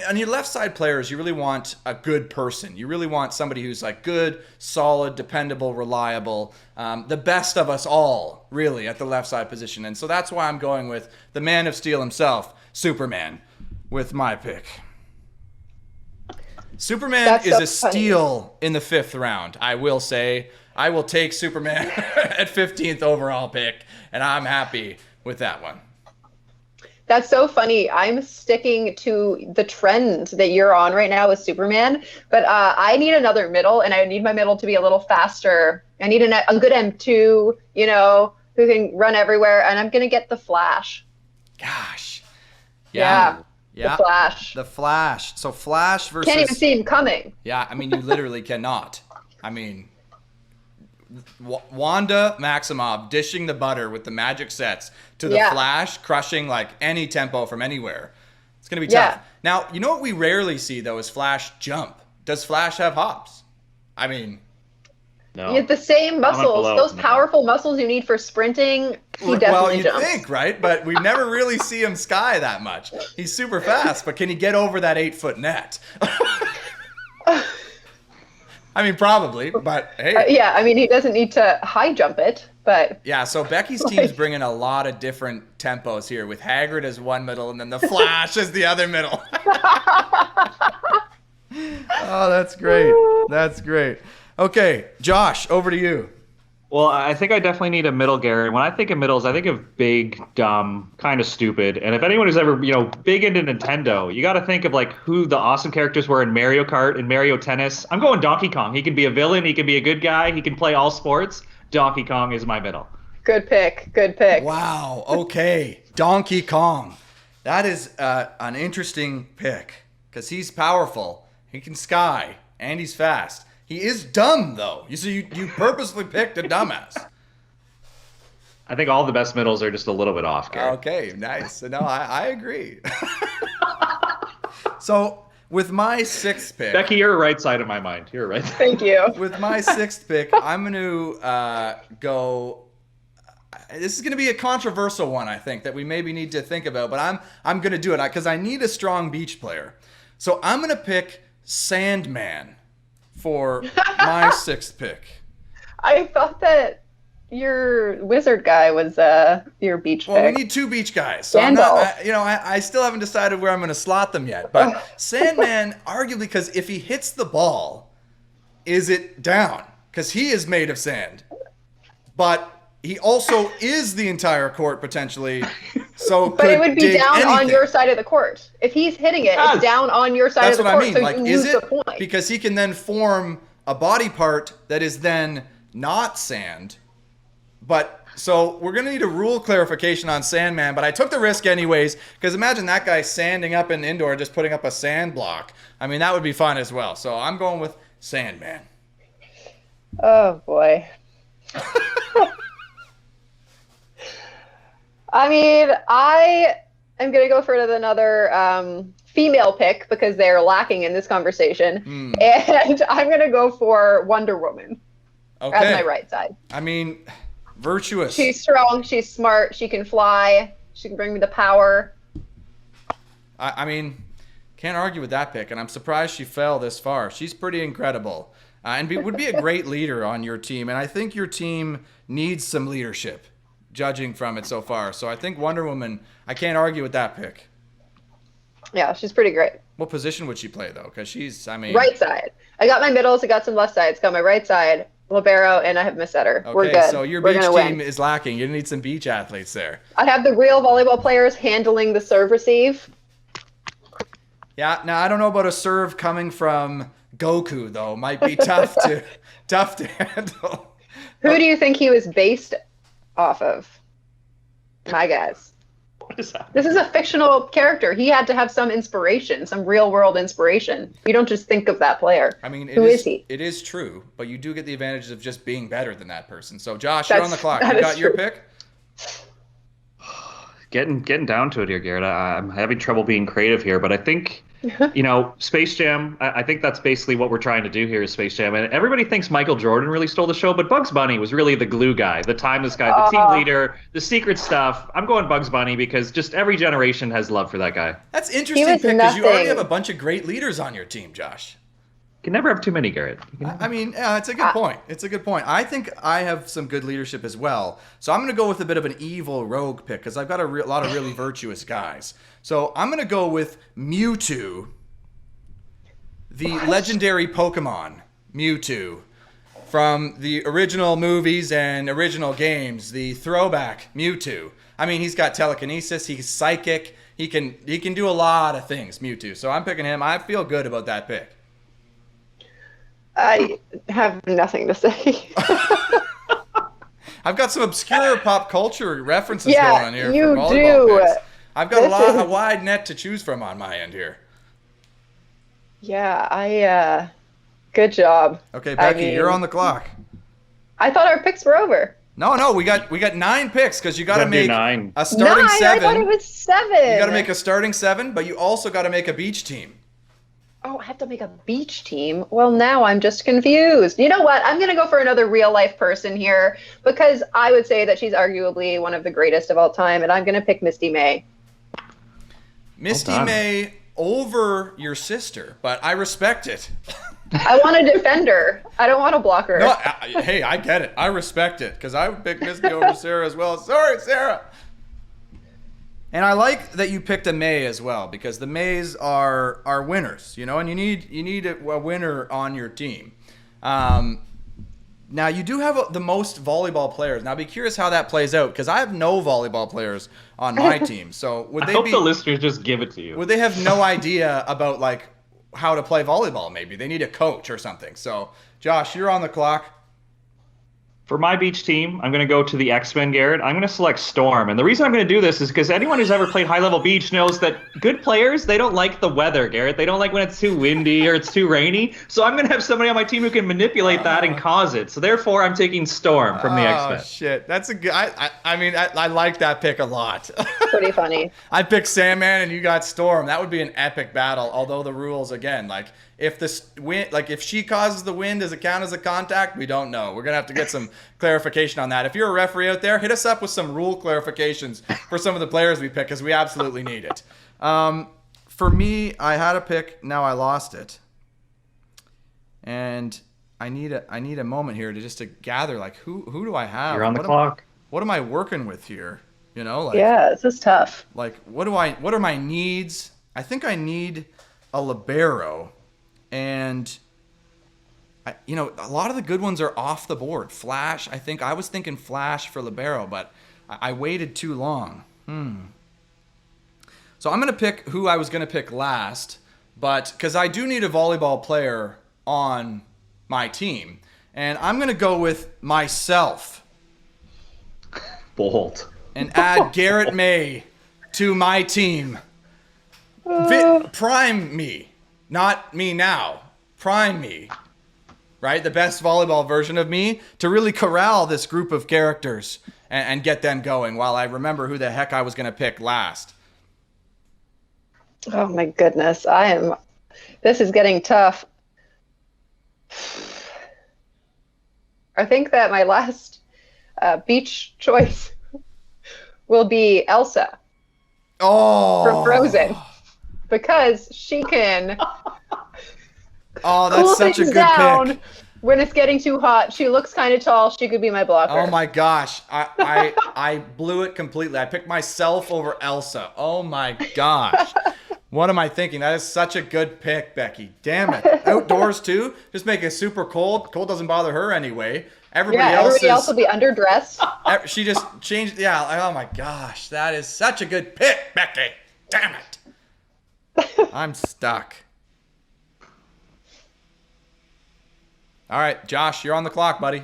on your left side players, you really want a good person. You really want somebody who's like good, solid, dependable, reliable, the best of us all, really, at the left side position. And so that's why I'm going with the Man of Steel himself, Superman, with my pick. Superman is a steal in the 5th round, I will say. I will take Superman at 15th overall pick, and I'm happy with that one. That's so funny. I'm sticking to the trend that you're on right now with Superman, but I need another middle, and I need my middle to be a little faster. I need a good M2, who can run everywhere, and I'm going to get the Flash. Gosh. Yeah. Yeah. The Flash. The Flash. So Flash versus... Can't even see him coming. Yeah, I mean, you literally cannot. I mean, Wanda Maximoff dishing the butter with the magic sets to the Flash, crushing like any tempo from anywhere. It's going to be tough. Now, you know what we rarely see, though, is Flash jump. Does Flash have hops? I mean... No. You have the same muscles, those powerful muscles you need for sprinting. He definitely jumps. Well, you'd think, right? But we never really see him sky that much. He's super fast, but can he get over that 8-foot net? I mean, probably, but hey. Yeah, I mean, he doesn't need to high jump it, but... Yeah, so Becky's team's bringing a lot of different tempos here, with Hagrid as one middle and then the Flash as the other middle. Oh, that's great. That's great. Okay, Josh, over to you. Well, I think I definitely need a middle, Garrett. When I think of middles, I think of big, dumb, kind of stupid. And if anyone who's ever, big into Nintendo, you got to think of like who the awesome characters were in Mario Kart and Mario Tennis. I'm going Donkey Kong. He can be a villain. He can be a good guy. He can play all sports. Donkey Kong is my middle. Good pick. Good pick. Wow. Okay. Donkey Kong. That is an interesting pick because he's powerful. He can sky and he's fast. He is dumb, though. You purposely picked a dumbass. I think all the best middles are just a little bit off, Garrett. Okay, nice. No, I agree. So, with my 6th pick... Becky, you're right side of my mind. You're right. Thank you. With my 6th pick, I'm going to go... This is going to be a controversial one, I think, that we maybe need to think about. But I'm going to do it because I need a strong beach player. So, I'm going to pick Sandman for my 6th pick. I thought that your wizard guy was your beach pick. Well, we need 2 beach guys. So I'm not, I still haven't decided where I'm going to slot them yet. But Sandman, arguably, because if he hits the ball, is it down? Because he is made of sand. But he also is the entire court, potentially. So but it would be down anything on your side of the court. If he's hitting it, it's down on your side of the court. That's what I mean. So like, you is lose it? the point. Because he can then form a body part that is then not sand. But so we're going to need a rule clarification on Sandman. But I took the risk anyways, because imagine that guy sanding up in indoor, just putting up a sand block. I mean, that would be fun as well. So I'm going with Sandman. Oh, boy. I mean, I am going to go for another female pick because they're lacking in this conversation. And I'm going to go for Wonder Woman. Okay. as my right side. I mean, virtuous. She's strong. She's smart. She can fly. She can bring me the power. I mean, can't argue with that pick, and I'm surprised she fell this far. She's pretty incredible, would be a great leader on your team, and I think your team needs some leadership, judging from it so far. So I think Wonder Woman, I can't argue with that pick. Yeah, she's pretty great. What position would she play, though? Because she's, I mean... Right side. I got my middles. I got some left sides. Got my right side, libero, and I have Miss Setter. Okay, We're good. So your We're beach gonna team win. is lacking. You need some beach athletes there. I have the real volleyball players handling the serve receive. Yeah, now I don't know about a serve coming from Goku, though. Might be tough to handle. Who do you think he was based off of? My guess. What is that? This is a fictional character. He had to have some inspiration, some real world inspiration. You don't just think of that player. I mean, Who is he? It is true, but you do get the advantages of just being better than that person. So, Josh, you're on the clock. That You is got your true. pick? Getting down to it here, Garrett. I'm having trouble being creative here, but I think, Space Jam. I think that's basically what we're trying to do here is Space Jam. And everybody thinks Michael Jordan really stole the show, but Bugs Bunny was really the glue guy, the timeless guy, the team leader, the secret stuff. I'm going Bugs Bunny because just every generation has love for that guy. That's interesting was pick because you already nothing. have a bunch of great leaders on your team, Josh. You can never have too many, Garrett. I mean, yeah, it's a good point. It's a good point. I think I have some good leadership as well. So I'm going to go with a bit of an evil rogue pick because I've got a lot of really virtuous guys. So I'm going to go with Mewtwo, the legendary Pokemon Mewtwo from the original movies and original games, the throwback Mewtwo. I mean, he's got telekinesis, he's psychic, he can do a lot of things, Mewtwo. So I'm picking him. I feel good about that pick. I have nothing to say. I've got some obscure pop culture references Yeah, going on here you for volleyball do. picks. I've got This a is- wide net to choose from on my end here. Yeah, good job. Okay, Becky, mean- you're on the clock. I thought our picks were over. No, we got 9 picks because you got to Gotta do make 9. a starting 9? 7. I thought it was 7. You got to make a starting 7, but you also got to make a beach team. Oh, I have to make a beach team. Well, now I'm just confused. You know what? I'm going to go for another real life person here because I would say that she's arguably one of the greatest of all time, and I'm going to pick Misty May. Misty done. May over your sister, but I respect it. I want to defend her. I don't want to block her. No, hey, I get it. I respect it because I would pick Misty over Sarah as well. Sorry, Sarah. And I like that you picked a May as well because the Mays are winners, and you need a winner on your team. Now you do have the most volleyball players. Now, I'd be curious how that plays out because I have no volleyball players on my team. So would I they hope be? the listeners just give it to you. Would they have no idea about like how to play volleyball? Maybe they need a coach or something. So, Josh, you're on the clock. For my beach team, I'm going to go to the X-Men, Garrett. I'm going to select Storm. And the reason I'm going to do this is because anyone who's ever played high-level beach knows that good players, they don't like the weather, Garrett. They don't like when it's too windy or it's too rainy. So I'm going to have somebody on my team who can manipulate that and cause it. So therefore, I'm taking Storm from the X-Men. Oh, shit. That's a good... I like that pick a lot. Pretty funny. I picked Sandman and you got Storm. That would be an epic battle. Although the rules, again, like... if she causes the wind, does it count as a contact? We don't know. We're going to have to get some clarification on that. If you're a referee out there, hit us up with some rule clarifications for some of the players we pick because we absolutely need it. For me, I had a pick. Now I lost it. And I need a moment here to gather, like, who do I have? You're on the clock. What am I working with here? Yeah, this is tough. Like, what are my needs? I think I need a libero. And, a lot of the good ones are off the board. Flash, I was thinking Flash for libero, but I waited too long. So I'm going to pick who I was going to pick last, but because I do need a volleyball player on my team. And I'm going to go with myself Bold. and add Garrett May to my team. Prime me. Not me now. Prime me. Right? The best volleyball version of me to really corral this group of characters and get them going while I remember who the heck I was going to pick last. Oh my goodness. This is getting tough. I think that my last beach choice will be Elsa from Frozen, because she can that's cool such a things good down pick. when it's getting too hot. She looks kind of tall. She could be my blocker. Oh my gosh. I blew it completely. I picked myself over Elsa. Oh my gosh. What am I thinking? That is such a good pick, Becky. Damn it. Outdoors too? Just make it super cold. Cold doesn't bother her anyway. Everybody else will be underdressed. She just changed. Yeah. Oh my gosh. That is such a good pick, Becky. Damn it. I'm stuck. All right, Josh, you're on the clock, buddy.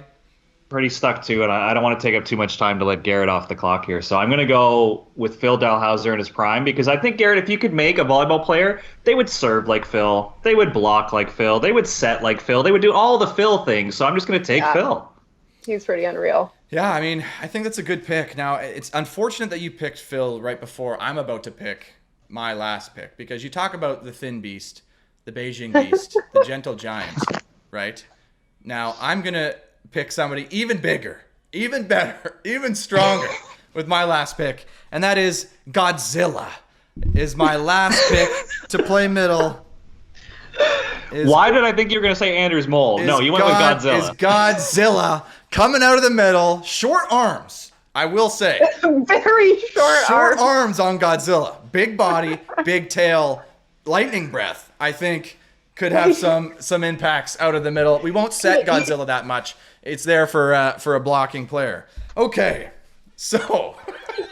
Pretty stuck too, and I don't want to take up too much time to let Garrett off the clock here. So I'm going to go with Phil Dalhausser in his prime, because I think, Garrett, if you could make a volleyball player, they would serve like Phil, they would block like Phil, they would set like Phil, they would do all the Phil things. So I'm just going to take Phil. He's pretty unreal. Yeah, I mean, I think that's a good pick. Now, it's unfortunate that you picked Phil right before I'm about to pick my last pick, because you talk about the thin beast, the Beijing beast, the gentle giant, right? Now, I'm going to pick somebody even bigger, even better, even stronger with my last pick, and that is Godzilla is my last pick to play middle. Why did I think you were going to say Anders Mole? No, you went with Godzilla. Is Godzilla coming out of the middle, short arms, I will say. Very short arms on Godzilla. Big body, big tail, lightning breath, I think could have some impacts out of the middle. We won't set Godzilla that much. It's there for a blocking player. Okay, so.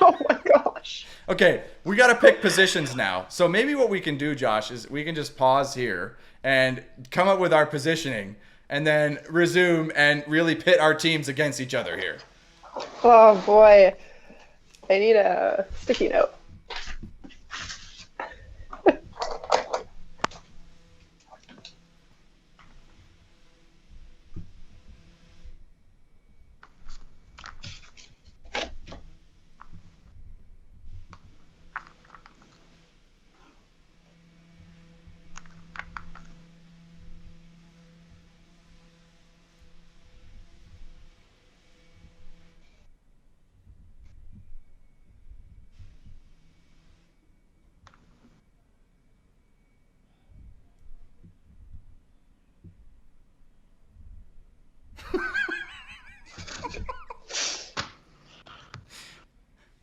Oh my gosh. Okay, we got to pick positions now. So maybe what we can do, Josh, is we can just pause here and come up with our positioning and then resume and really pit our teams against each other here. Oh boy. I need a sticky note.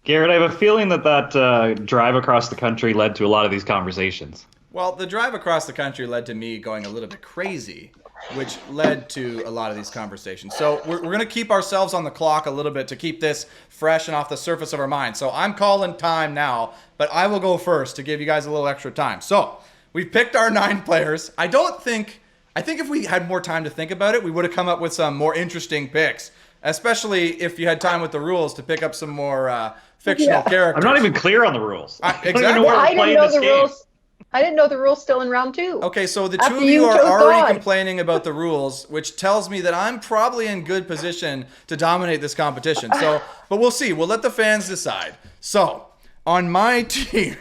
Garrett, I have a feeling that drive across the country led to a lot of these conversations. Well, the drive across the country led to me going a little bit crazy, which led to a lot of these conversations. So we're going to keep ourselves on the clock a little bit to keep this fresh and off the surface of our mind. So I'm calling time now, but I will go first to give you guys a little extra time. So we've picked our 9 players. I think if we had more time to think about it, we would have come up with some more interesting picks, especially if you had time with the rules to pick up some more fictional characters. I'm not even clear on the rules. Exactly. I didn't know the rules. I didn't know the rules still in round 2. Okay, so the two of you are already complaining about the rules, which tells me that I'm probably in good position to dominate this competition. So, but we'll see. We'll let the fans decide. So, on my team,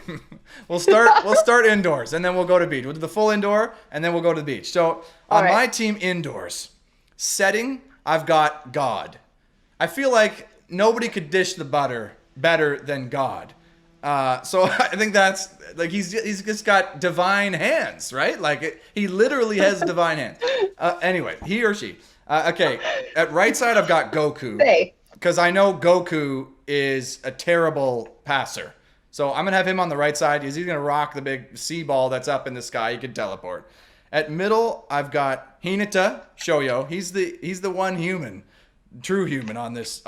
we'll start indoors, and then we'll go to beach. We'll do the full indoor, and then we'll go to the beach. So, on my team indoors, setting, I've got God. I feel like nobody could dish the butter better than God. So I think that's like he's just got divine hands, right? Like he literally has divine hands. Anyway, he or she. Okay, at right side I've got Goku, because I know Goku is a terrible passer. So I'm gonna have him on the right side. He's gonna rock the big sea ball that's up in the sky. He can teleport. At middle I've got Hinata Shoyo. He's the one human, true human on this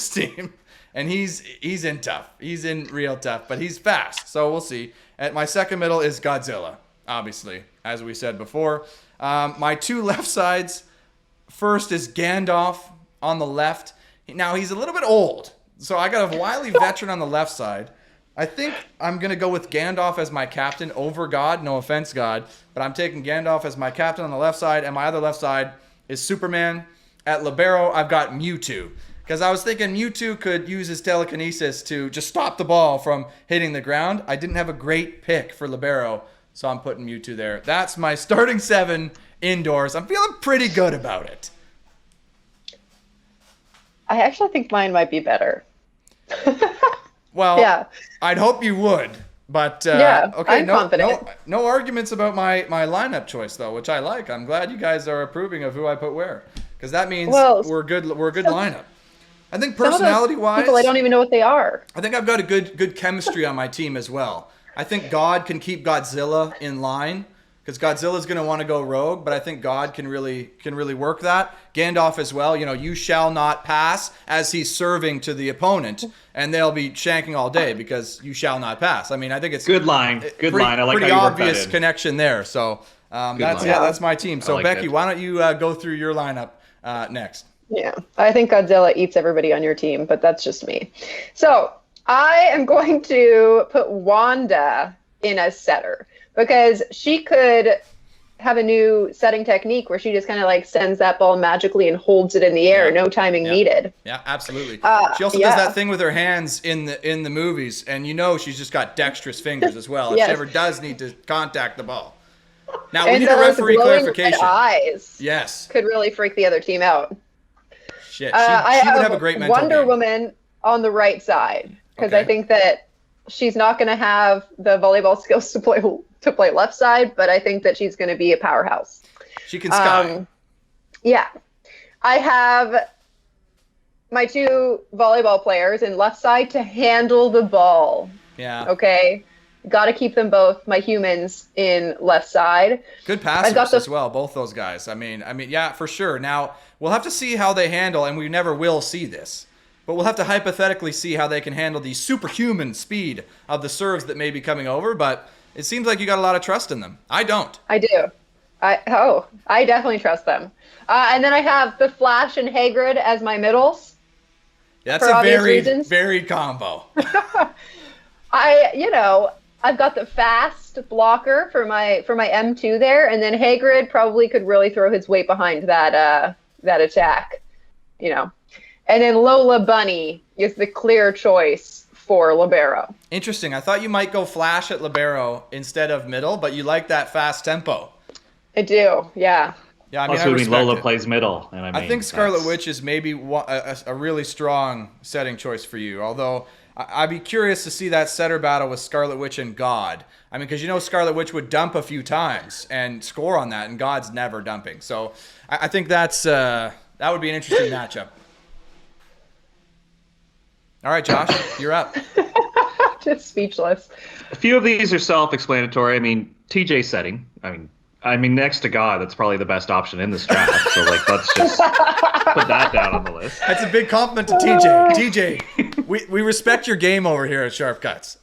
team. And he's in tough. He's in real tough, but he's fast. So we'll see. At my second middle is Godzilla, obviously, as we said before. My 2 left sides, first is Gandalf on the left. Now, he's a little bit old, so I got a wily veteran on the left side. I think I'm going to go with Gandalf as my captain over God. No offense, God. But I'm taking Gandalf as my captain on the left side, and my other left side is Superman. At libero, I've got Mewtwo. Because I was thinking Mewtwo could use his telekinesis to just stop the ball from hitting the ground. I didn't have a great pick for libero, so I'm putting Mewtwo there. That's my starting 7 indoors. I'm feeling pretty good about it. I actually think mine might be better. Well, Yeah. I'd hope you would. But Yeah, okay, I'm confident. no arguments about my lineup choice though, which I like. I'm glad you guys are approving of who I put where, because that means Well, we're good. We're a good lineup. I think Some of those personality-wise, people, I don't even know what they are. I think I've got a good chemistry on my team as well. I think God can keep Godzilla in line because Godzilla's going to want to go rogue, but I think God can really work that. Gandalf as well. You shall not pass as he's serving to the opponent, and they'll be shanking all day because you shall not pass. I mean, I think it's Good line. Good line. I like pretty how you worked that obvious in. connection there. So line. that's my team. So like Becky, it. why don't you go through your lineup next? Yeah, I think Godzilla eats everybody on your team, but that's just me. So I am going to put Wanda in as setter because she could have a new setting technique where she just kind of like sends that ball magically and holds it in the air, no timing needed. Yeah, absolutely. She also does that thing with her hands in the movies, and she's just got dexterous fingers as well. If she ever does need to contact the ball. Now we And need a those referee glowing clarification. red eyes Yes. could really freak the other team out. Shit, she would have a great mental Wonder game. Woman on the right side because Okay. I think that she's not going to have the volleyball skills to play left side, but I think that she's going to be a powerhouse. She can sky. Yeah, I have my two volleyball players in left side to handle the ball. Yeah. Okay, got to keep them both, my humans, in left side. Good passers as well, both those guys. I mean, yeah, for sure. Now we'll have to see how they handle, and we never will see this, but we'll have to hypothetically see how they can handle the superhuman speed of the serves that may be coming over. But it seems like you got a lot of trust in them. I don't. I do. I definitely trust them. And then I have the Flash and Hagrid as my middles. That's for a obvious varied reasons. combo. I've got the fast blocker for my M2 there, and then Hagrid probably could really throw his weight behind that attack, And then Lola Bunny is the clear choice for libero. Interesting. I thought you might go Flash at libero instead of middle, but you like that fast tempo. I do, yeah. Yeah, Plus, I respect Lola it. plays middle, and I think Scarlet Witch is maybe a really strong setting choice for you. Although I'd be curious to see that setter battle with Scarlet Witch and God. I mean, because Scarlet Witch would dump a few times and score on that, and God's never dumping. So I think that would be an interesting matchup. All right, Josh, you're up. Just speechless. A few of these are self-explanatory. I mean, TJ setting. I mean, next to God, that's probably the best option in this draft. So, let's just put that down on the list. That's a big compliment to TJ. TJ, we respect your game over here at Sharp Cuts.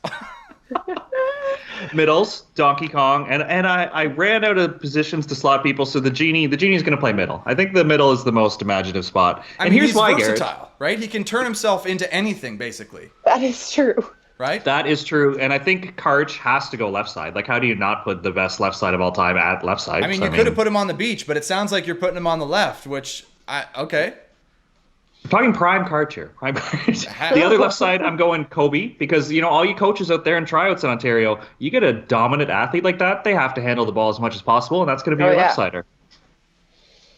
Middles, Donkey Kong, and I ran out of positions to slot people, so the genie's going to play middle. I think the middle is the most imaginative spot. And here's he's why, versatile, Garrett. Right? He can turn himself into anything, basically. That is true. Right? That is true, and I think Karch has to go left side. Like, how do you not put the best left side of all time at left side? I mean, you could have put him on the beach, but it sounds like you're putting him on the left, which, okay. I'm talking prime Karch here. Prime Karch. The other left side, I'm going Kobe, because, all you coaches out there in tryouts in Ontario, you get a dominant athlete like that, they have to handle the ball as much as possible, and that's going to be your left-sider.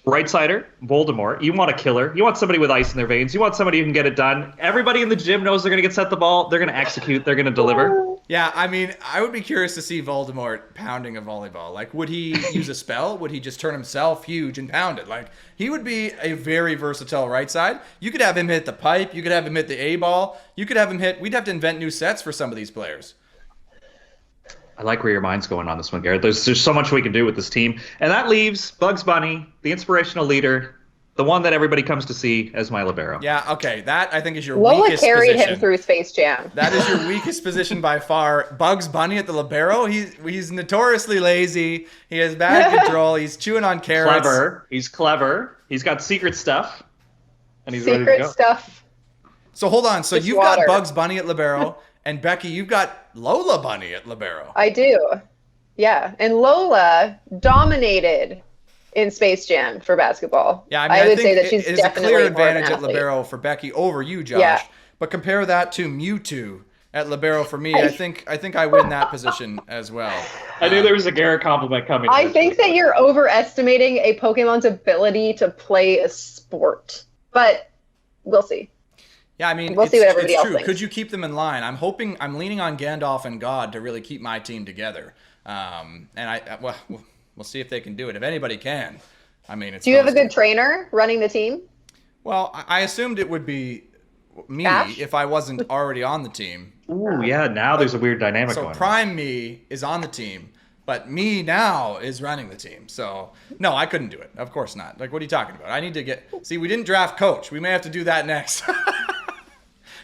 Right-sider, Voldemort. You want a killer. You want somebody with ice in their veins. You want somebody who can get it done. Everybody in the gym knows they're going to get set the ball. They're going to execute. They're going to deliver. Yeah, I mean, I would be curious to see Voldemort pounding a volleyball. Like, would he use a spell? Would he just turn himself huge and pound it? Like, he would be a very versatile right side. You could have him hit the pipe. You could have him hit the A ball. You could have him hit. We'd have to invent new sets for some of these players. I like where your mind's going on this one, Garrett. There's so much we can do with this team. And that leaves Bugs Bunny, the inspirational leader, the one that everybody comes to see as my libero. Yeah, okay. That, I think, is your Lola weakest carried position. him through Space Jam. That is your weakest position by far. Bugs Bunny at the libero. He's notoriously lazy. He has bad control. He's chewing on carrots. He's clever. He's got secret stuff. And he's ready to Secret go. stuff. So hold on. So Just you've water. got Bugs Bunny at libero, and Becky, you've got Lola Bunny at libero. I do. Yeah. And Lola dominated in Space Jam for basketball. Yeah, I mean, I would think say that she's it is a definitely clear more of an advantage at athlete. libero for Becky over you, Josh. Yeah. But compare that to Mewtwo at libero for me. I think I win that position as well. I knew there was a Garrett compliment coming. I think that you're overestimating a Pokemon's ability to play a sport. But we'll see. Yeah, I mean, We'll see what everybody else true. thinks. Could you keep them in line? I'm leaning on Gandalf and God to really keep my team together. Well, we'll see if they can do it. If anybody can. I mean, it's. Do you have a good trainer running the team? Well, I assumed it would be me Ash? if I wasn't already on the team. Ooh, yeah. Now there's a weird dynamic So going on. Prime me is on the team, but me now is running the team. So no, I couldn't do it. Of course not. Like, what are you talking about? I need to get. See, we didn't draft coach. We may have to do that next.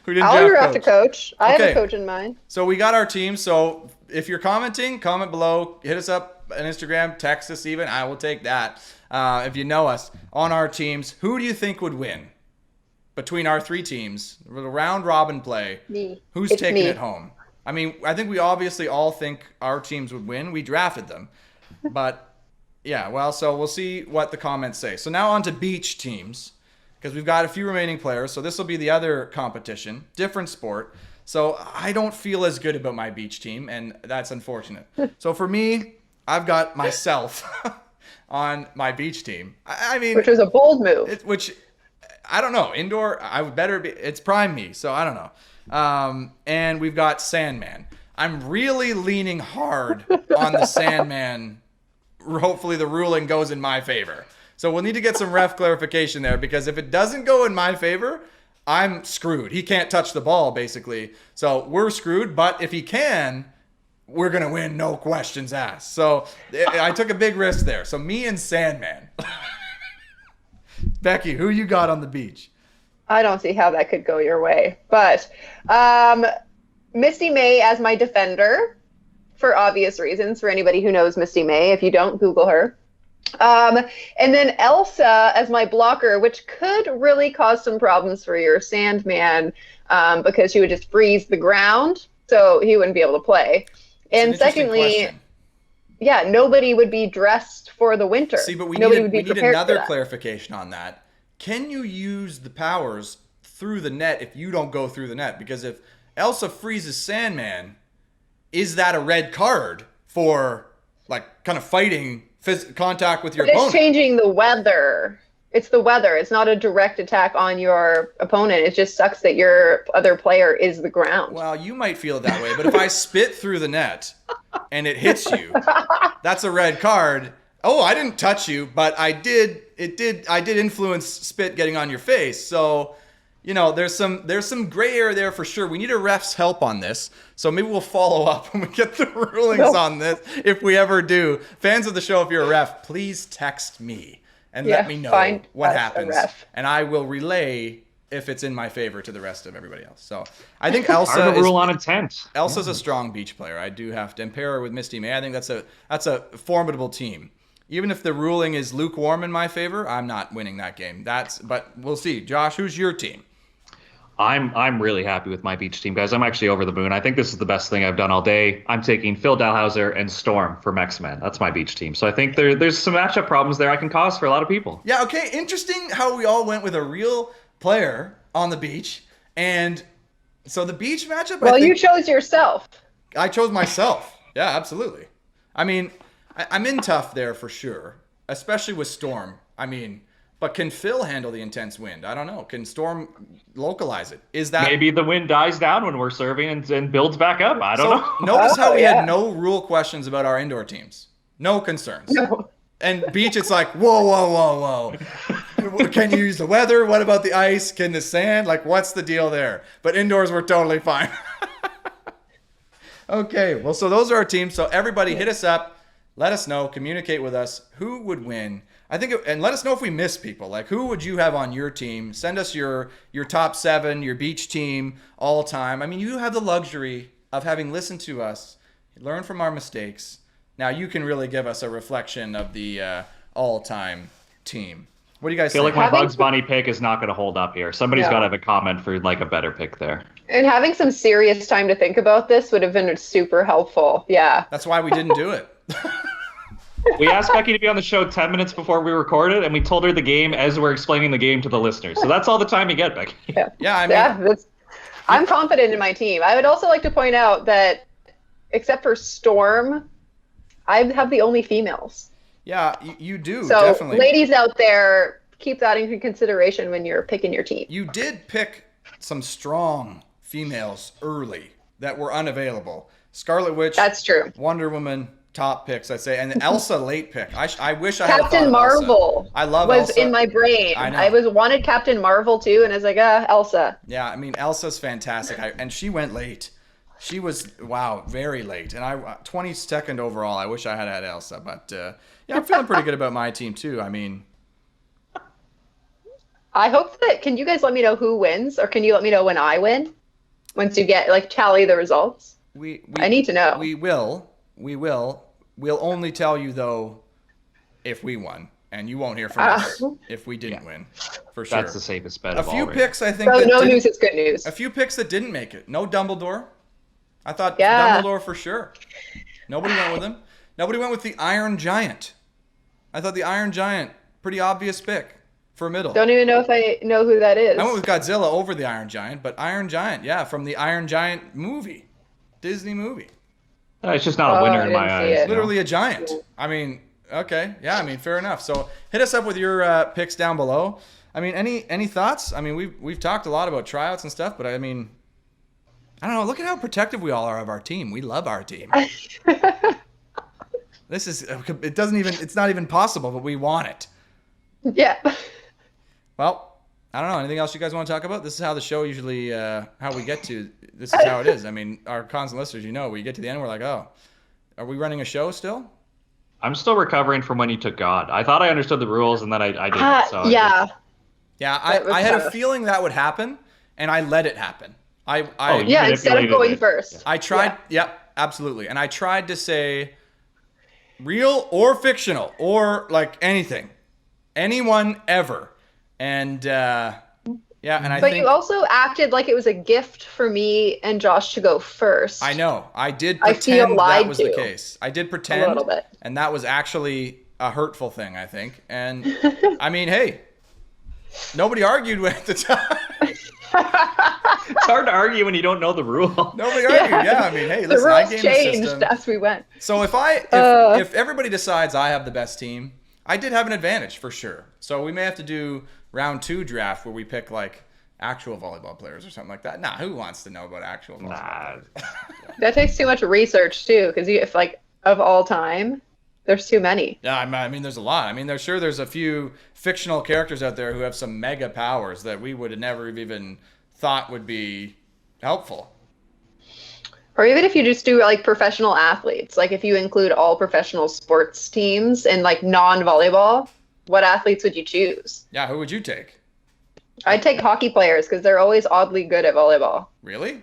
I'll draft a coach. I have a coach in mind. So we got our team. So if you're commenting, comment below. Hit us up on Instagram. Text us even. I will take that. If you know us on our teams, who do you think would win between our three teams? The round robin play. Me. Who's It's taking me. it home? I mean, I think we obviously all think our teams would win. We drafted them. But yeah, well, so we'll see what the comments say. So now on to beach teams, because we've got a few remaining players. So this will be the other competition, different sport. So I don't feel as good about my beach team, and that's unfortunate. So for me, I've got myself on my beach team. I mean, Which was a bold move. which I don't know. Indoor, I would better be. It's prime me, so I don't know. And we've got Sandman. I'm really leaning hard on the Sandman. Hopefully, the ruling goes in my favor. So we'll need to get some ref clarification there, because if it doesn't go in my favor, I'm screwed. He can't touch the ball, basically. So we're screwed. But if he can, we're going to win, no questions asked. So I took a big risk there. So me and Sandman. Becky, who you got on the beach? I don't see how that could go your way. But Misty May as my defender, for obvious reasons, for anybody who knows Misty May. If you don't, Google her. And then Elsa as my blocker, which could really cause some problems for your Sandman, because she would just freeze the ground, so he wouldn't be able to play. And secondly, yeah, nobody would be dressed for the winter. See, but we Nobody need another clarification on that. Can you use the powers through the net if you don't go through the net? Because if Elsa freezes Sandman, is that a red card for, like, kind of fighting contact with your opponent? It's changing the weather. It's the weather. It's not a direct attack on your opponent. It just sucks that your other player is the ground. Well, you might feel that way, but if I spit through the net and it hits you, that's a red card. Oh, I didn't touch you, but I did influence spit getting on your face. So, you know, there's some gray area there for sure. We need a ref's help on this. So maybe we'll follow up when we get the rulings on this, if we ever do. Fans of the show, if you're a ref, please text me and let me know what happens. And I will relay if it's in my favor to the rest of everybody else. So I think Elsa rule on intent. Elsa's a strong beach player. I do have to impair her with Misty May. I think that's a formidable team. Even if the ruling is lukewarm in my favor, I'm not winning that game. But we'll see. Josh, who's your team? I'm really happy with my beach team, guys. I'm actually over the moon. I think this is the best thing I've done all day. I'm taking Phil Dalhouser and Storm for X-Men. That's my beach team. So I think there's some matchup problems there I can cause for a lot of people. Yeah, okay. Interesting how we all went with a real player on the beach. And so the beach matchup, well, you chose yourself. I chose myself. Yeah, absolutely. I mean, I'm in tough there for sure, especially with Storm. I mean, but can Phil handle the intense wind? I don't know. Can Storm localize it? Is that maybe the wind dies down when we're serving and builds back up? I don't know. Notice how we had no rule questions about our indoor teams. No concerns. No. And beach, it's like, whoa. Can you use the weather? What about the ice? Can the sand? Like, what's the deal there? But indoors, we're totally fine. Okay, well, so those are our teams. So everybody hit us up. Let us know. Communicate with us. Who would win? And let us know if we miss people. Like, who would you have on your team? Send us your top 7, your beach team, all time. I mean, you have the luxury of having listened to us, learn from our mistakes. Now you can really give us a reflection of the all-time team. What do you guys think? I feel think? like my Bugs Bunny pick is not going to hold up here. Somebody's got to have a comment for like a better pick there. And having some serious time to think about this would have been super helpful. Yeah. That's why we didn't do it. We asked Becky to be on the show 10 minutes before we recorded, and we told her the game as we're explaining the game to the listeners. So that's all the time you get, Becky. Yeah, I mean, I'm confident in my team. I would also like to point out that, except for Storm, I have the only females. Yeah, you do, so definitely. Ladies out there, keep that in consideration when you're picking your team. You did pick some strong females early that were unavailable. Scarlet Witch. That's true. Wonder Woman, top picks, I'd say. And Elsa, late pick. I wish I had thought Captain of Marvel. Elsa. I love was Elsa. in my brain. I know. I wanted Captain Marvel too, and I was like, Elsa. Yeah, I mean, Elsa's fantastic. And she went late. She was, wow, very late. And 22nd overall. I wish I had Elsa. But, yeah, I'm feeling pretty good about my team, too. I mean, I hope that, can you guys let me know who wins, or can you let me know when I win? Once you get, like, tally the results? I need to know. We will. We'll only tell you, though, if we won. And you won't hear from us if we didn't win, for sure. That's the safest bet A of all. few Right? picks, I think. So that no didn't- news is good news. A few picks that didn't make it. No Dumbledore. I thought Yeah. Dumbledore for sure. Nobody went with him. Nobody went with the Iron Giant. I thought the Iron Giant, pretty obvious pick for middle. Don't even know if I know who that is. I went with Godzilla over the Iron Giant, but Iron Giant, yeah, from the Iron Giant movie, Disney movie. It's just not a winner I in my didn't see eyes. it. you know? Literally a giant. I mean, okay, yeah, I mean, fair enough. So hit us up with your picks down below. I mean, any thoughts? I mean, we've talked a lot about tryouts and stuff, but I mean, I don't know. Look at how protective we all are of our team. We love our team. This is, it doesn't even, it's not even possible, but we want it. Yeah. Well, I don't know. Anything else you guys want to talk about? This is how the show usually, how we get to, this is how it is. I mean, our constant listeners, we get to the end, we're like, oh, are we running a show still? I'm still recovering from when you took God. I thought I understood the rules, and then I didn't. So yeah. Yeah, That was I had a tough. feeling that would happen, and I let it happen. you Yeah, instead of manipulated going it. first. I tried, yep, absolutely. And I tried to say real or fictional or like anything, anyone ever. And yeah, and I But think you also acted like it was a gift for me and Josh to go first. I know I did I pretend feel that lied was the to. case. I did pretend little bit. and that was actually a hurtful thing, I think. And I mean, hey, nobody argued with at the time. It's hard to argue when you don't know the rule. Nobody argued. Yeah, I mean, hey, The listen, I rules gamed the changed system. as we went. So if everybody decides I have the best team, I did have an advantage for sure. So we may have to do round 2 draft where we pick like actual volleyball players or something like that. Nah, who wants to know about actual volleyball? Nah. That takes too much research too, because if like of all time, there's too many. Yeah, I mean, there's a lot. I mean, there's a few fictional characters out there who have some mega powers that we would have never even thought would be helpful. Or even if you just do like professional athletes, like if you include all professional sports teams and like non-volleyball, what athletes would you choose? Yeah, who would you take? I'd take hockey players because they're always oddly good at volleyball. Really?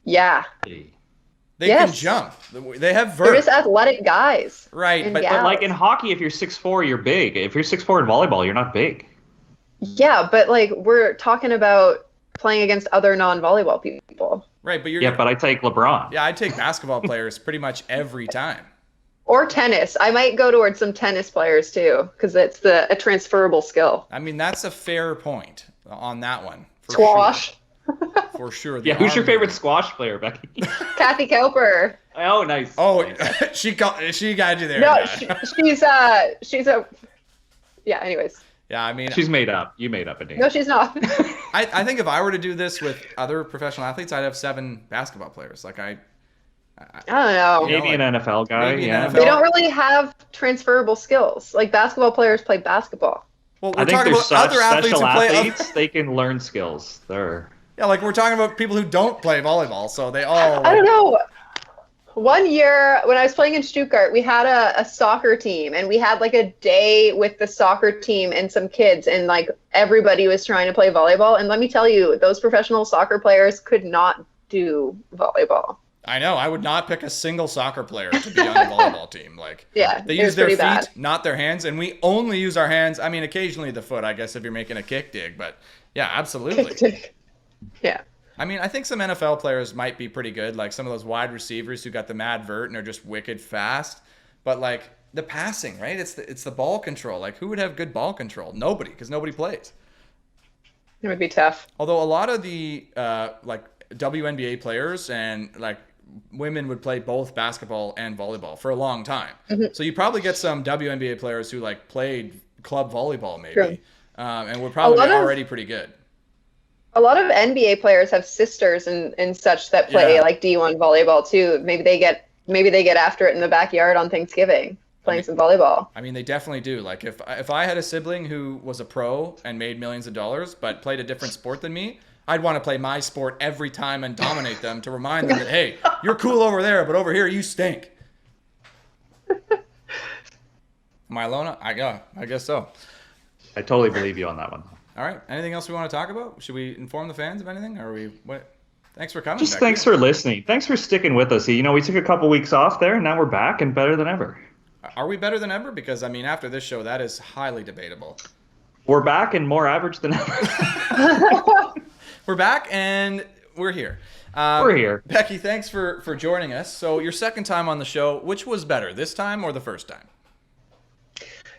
Yeah, They Yes. can jump. They have they're vert. just athletic guys. Right, and but gals. But like in hockey, if you're 6'4", you're big. If you're 6'4" in volleyball, you're not big. Yeah, but like we're talking about playing against other non-volleyball people. right, but you're Yeah, but I take LeBron. yeah, I take basketball players pretty much every time. Or tennis. I might go towards some tennis players too, because it's a transferable skill. I mean, that's a fair point on that one. For Squash. Sure. For sure. The Yeah, who's your arm favorite movement. squash player, Becky? Kathy Cowper. Oh, nice. Oh, Nice. she got you there. No, Dad. she's a. Yeah. Anyways, Yeah, I mean, She's made up. You made up a name. no, she's not. I think if I were to do this with other professional athletes, I'd have 7 basketball players. Like I don't know. Yeah. Maybe an NFL guy. Maybe an yeah. NFL. They don't really have transferable skills. Like basketball players play basketball. well, I we're think talking there's about such other athletes special who play. athletes. They can learn skills. They're Yeah, like we're talking about people who don't play volleyball, so they all. I don't know. One year when I was playing in Stuttgart, we had a soccer team, and we had like a day with the soccer team and some kids, and like everybody was trying to play volleyball. And let me tell you, those professional soccer players could not do volleyball. I know. I would not pick a single soccer player to be on a volleyball team. Like, Yeah, they it was use their pretty feet, bad. not their hands, and we only use our hands. I mean, occasionally the foot, I guess, if you're making a kick dig, but yeah, absolutely. Yeah. I mean, I think some NFL players might be pretty good, like some of those wide receivers who got the mad vert and are just wicked fast. But like the passing, right? It's the ball control. Like, who would have good ball control? Nobody, because nobody plays. It would be tough. Although a lot of the like WNBA players and like women would play both basketball and volleyball for a long time. So you probably get some WNBA players who like played club volleyball maybe. True. And we're probably already pretty good. A lot of NBA players have sisters and such that play like D1 volleyball too. Maybe they get after it in the backyard on Thanksgiving playing some volleyball. I mean, they definitely do. Like if I had a sibling who was a pro and made millions of dollars but played a different sport than me, I'd want to play my sport every time and dominate them to remind them that, hey, you're cool over there, but over here you stink. Am I alone? I guess so. I totally believe you on that one. All right. Anything else we want to talk about? Should we inform the fans of anything? Or are we what? Thanks for coming. Just thanks for listening. Thanks for sticking with us. You know, we took a couple weeks off there, and now we're back and better than ever. Are we better than ever? Because I mean, after this show, that is highly debatable. We're back and more average than ever. We're back and we're here. We're here. Becky, thanks for joining us. So your second time on the show, which was better, this time or the first time?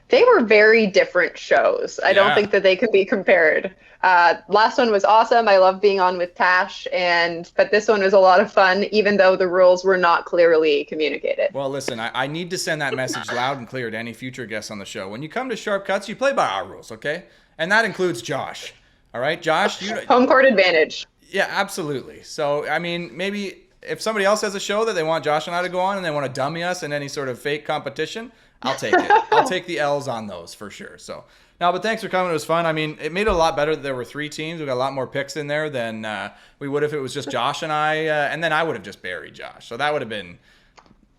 They were very different shows. I don't think that they can be compared. Last one was awesome. I love being on with Tash, but this one was a lot of fun, even though the rules were not clearly communicated. Well, listen, I need to send that message loud and clear to any future guests on the show. When you come to Sharp Cuts, you play by our rules, okay? And that includes Josh. All right, Josh? Home court advantage. Yeah, absolutely. So, I mean, maybe if somebody else has a show that they want Josh and I to go on and they want to dummy us in any sort of fake competition, I'll take it. I'll take the L's on those for sure. So, no, but thanks for coming. It was fun. I mean, it made it a lot better that there were 3 teams. We got a lot more picks in there than we would if it was just Josh and I, and then I would have just buried Josh. So that would have been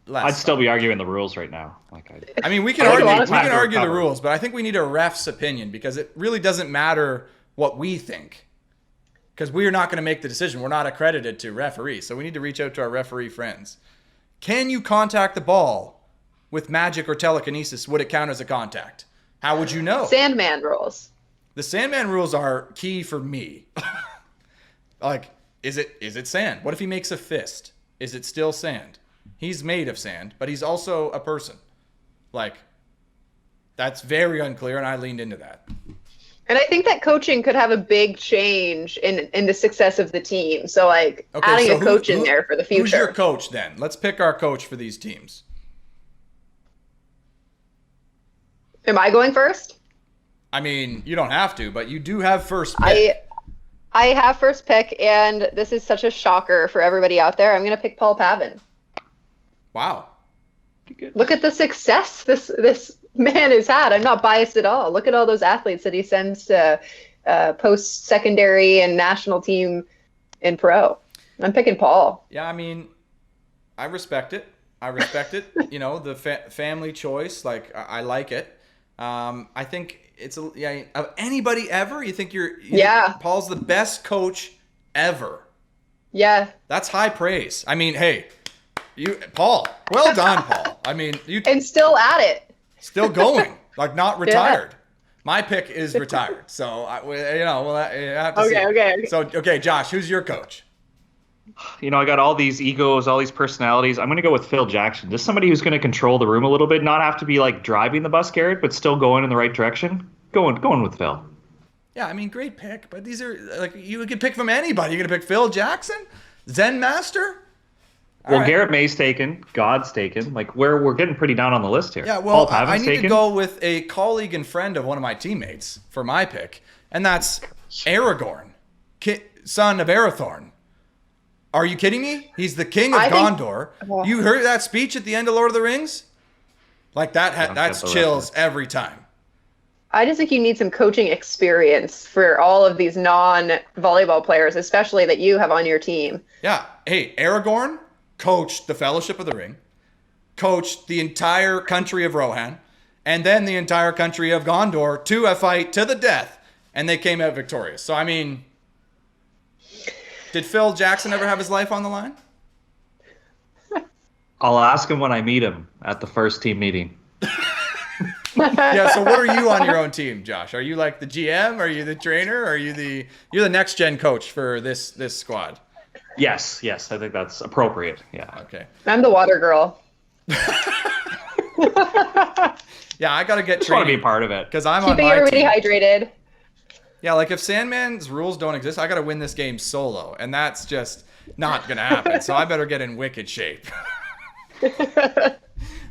less I'd still fun. be arguing the rules right now. I mean, we can argue the rules, but I think we need a ref's opinion because it really doesn't matter what we think. Because we are not going to make the decision. We're not accredited to referee. So we need to reach out to our referee friends. Can you contact the ball with magic or telekinesis? Would it count as a contact? How would you know? Sandman rules. The Sandman rules are key for me. Like, is it sand? What if he makes a fist? Is it still sand? He's made of sand, but he's also a person. Like, that's very unclear, and I leaned into that. And I think that coaching could have a big change in the success of the team. So, like, adding a coach in there for the future. Who's your coach, then? Let's pick our coach for these teams. Am I going first? I mean, you don't have to, but you do have first pick. I have first pick, and this is such a shocker for everybody out there. I'm going to pick Paul Pavin. Wow. Look at the success this man has had. I'm not biased at all. Look at all those athletes that he sends to post-secondary and national team in pro. I'm picking Paul. Yeah, I mean, I respect it. You know, the family choice. Like, I like it. I think it's of anybody ever. You think think Paul's the best coach ever? Yeah, that's high praise. I mean, hey, Paul, well done, Paul. I mean, and still at it, still going, like not retired. Yeah. My pick is retired, so we'll have to see. Okay. So, okay, Josh, who's your coach? You know, I got all these egos, all these personalities. I'm going to go with Phil Jackson. Just somebody who's going to control the room a little bit, not have to be like driving the bus, Garrett, but still going in the right direction. Going with Phil. Yeah, I mean, great pick, but these are like you could pick from anybody. You're going to pick Phil Jackson, Zen Master. All right. Garrett May's taken, God's taken. Like we're getting pretty down on the list here. Yeah, well, I need to go with a colleague and friend of one of my teammates for my pick, and that's Aragorn, son of Arathorn. Are you kidding me? He's the king of Gondor. You heard that speech at the end of Lord of the Rings? Like that's chills every time. I just think you need some coaching experience for all of these non-volleyball players, especially that you have on your team. Yeah. Hey, Aragorn coached the Fellowship of the Ring, coached the entire country of Rohan, and then the entire country of Gondor to a fight to the death, and they came out victorious. So, I mean, did Phil Jackson ever have his life on the line? I'll ask him when I meet him at the first team meeting. Yeah, so what are you on your own team, Josh? Are you like the GM? Are you the trainer? Are you you're the next gen coach for this squad? Yes, I think that's appropriate. Yeah. Okay. I'm the water girl. Yeah, I got to get training. I want to be a part of it because I'm keeping on my everybody team. hydrated. Yeah, like if Sandman's rules don't exist, I got to win this game solo, and that's just not gonna happen. So I better get in wicked shape.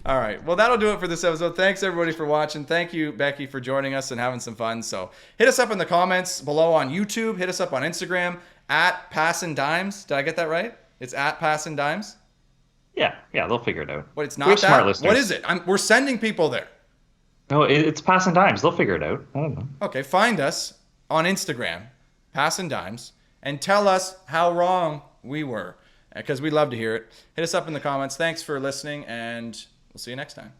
All right. Well, that'll do it for this episode. Thanks, everybody, for watching. Thank you, Becky, for joining us and having some fun. So hit us up in the comments below on YouTube. Hit us up on Instagram at Passin Dimes. Did I get that right? It's at Passin Dimes? Yeah, they'll figure it out. What, it's not We're that? smart listeners. What is it? we're sending people there. No, it's Passin Dimes. They'll figure it out. I don't know. Okay, find us on Instagram, Passin Dimes, and tell us how wrong we were, because we'd love to hear it. Hit us up in the comments. Thanks for listening, and we'll see you next time.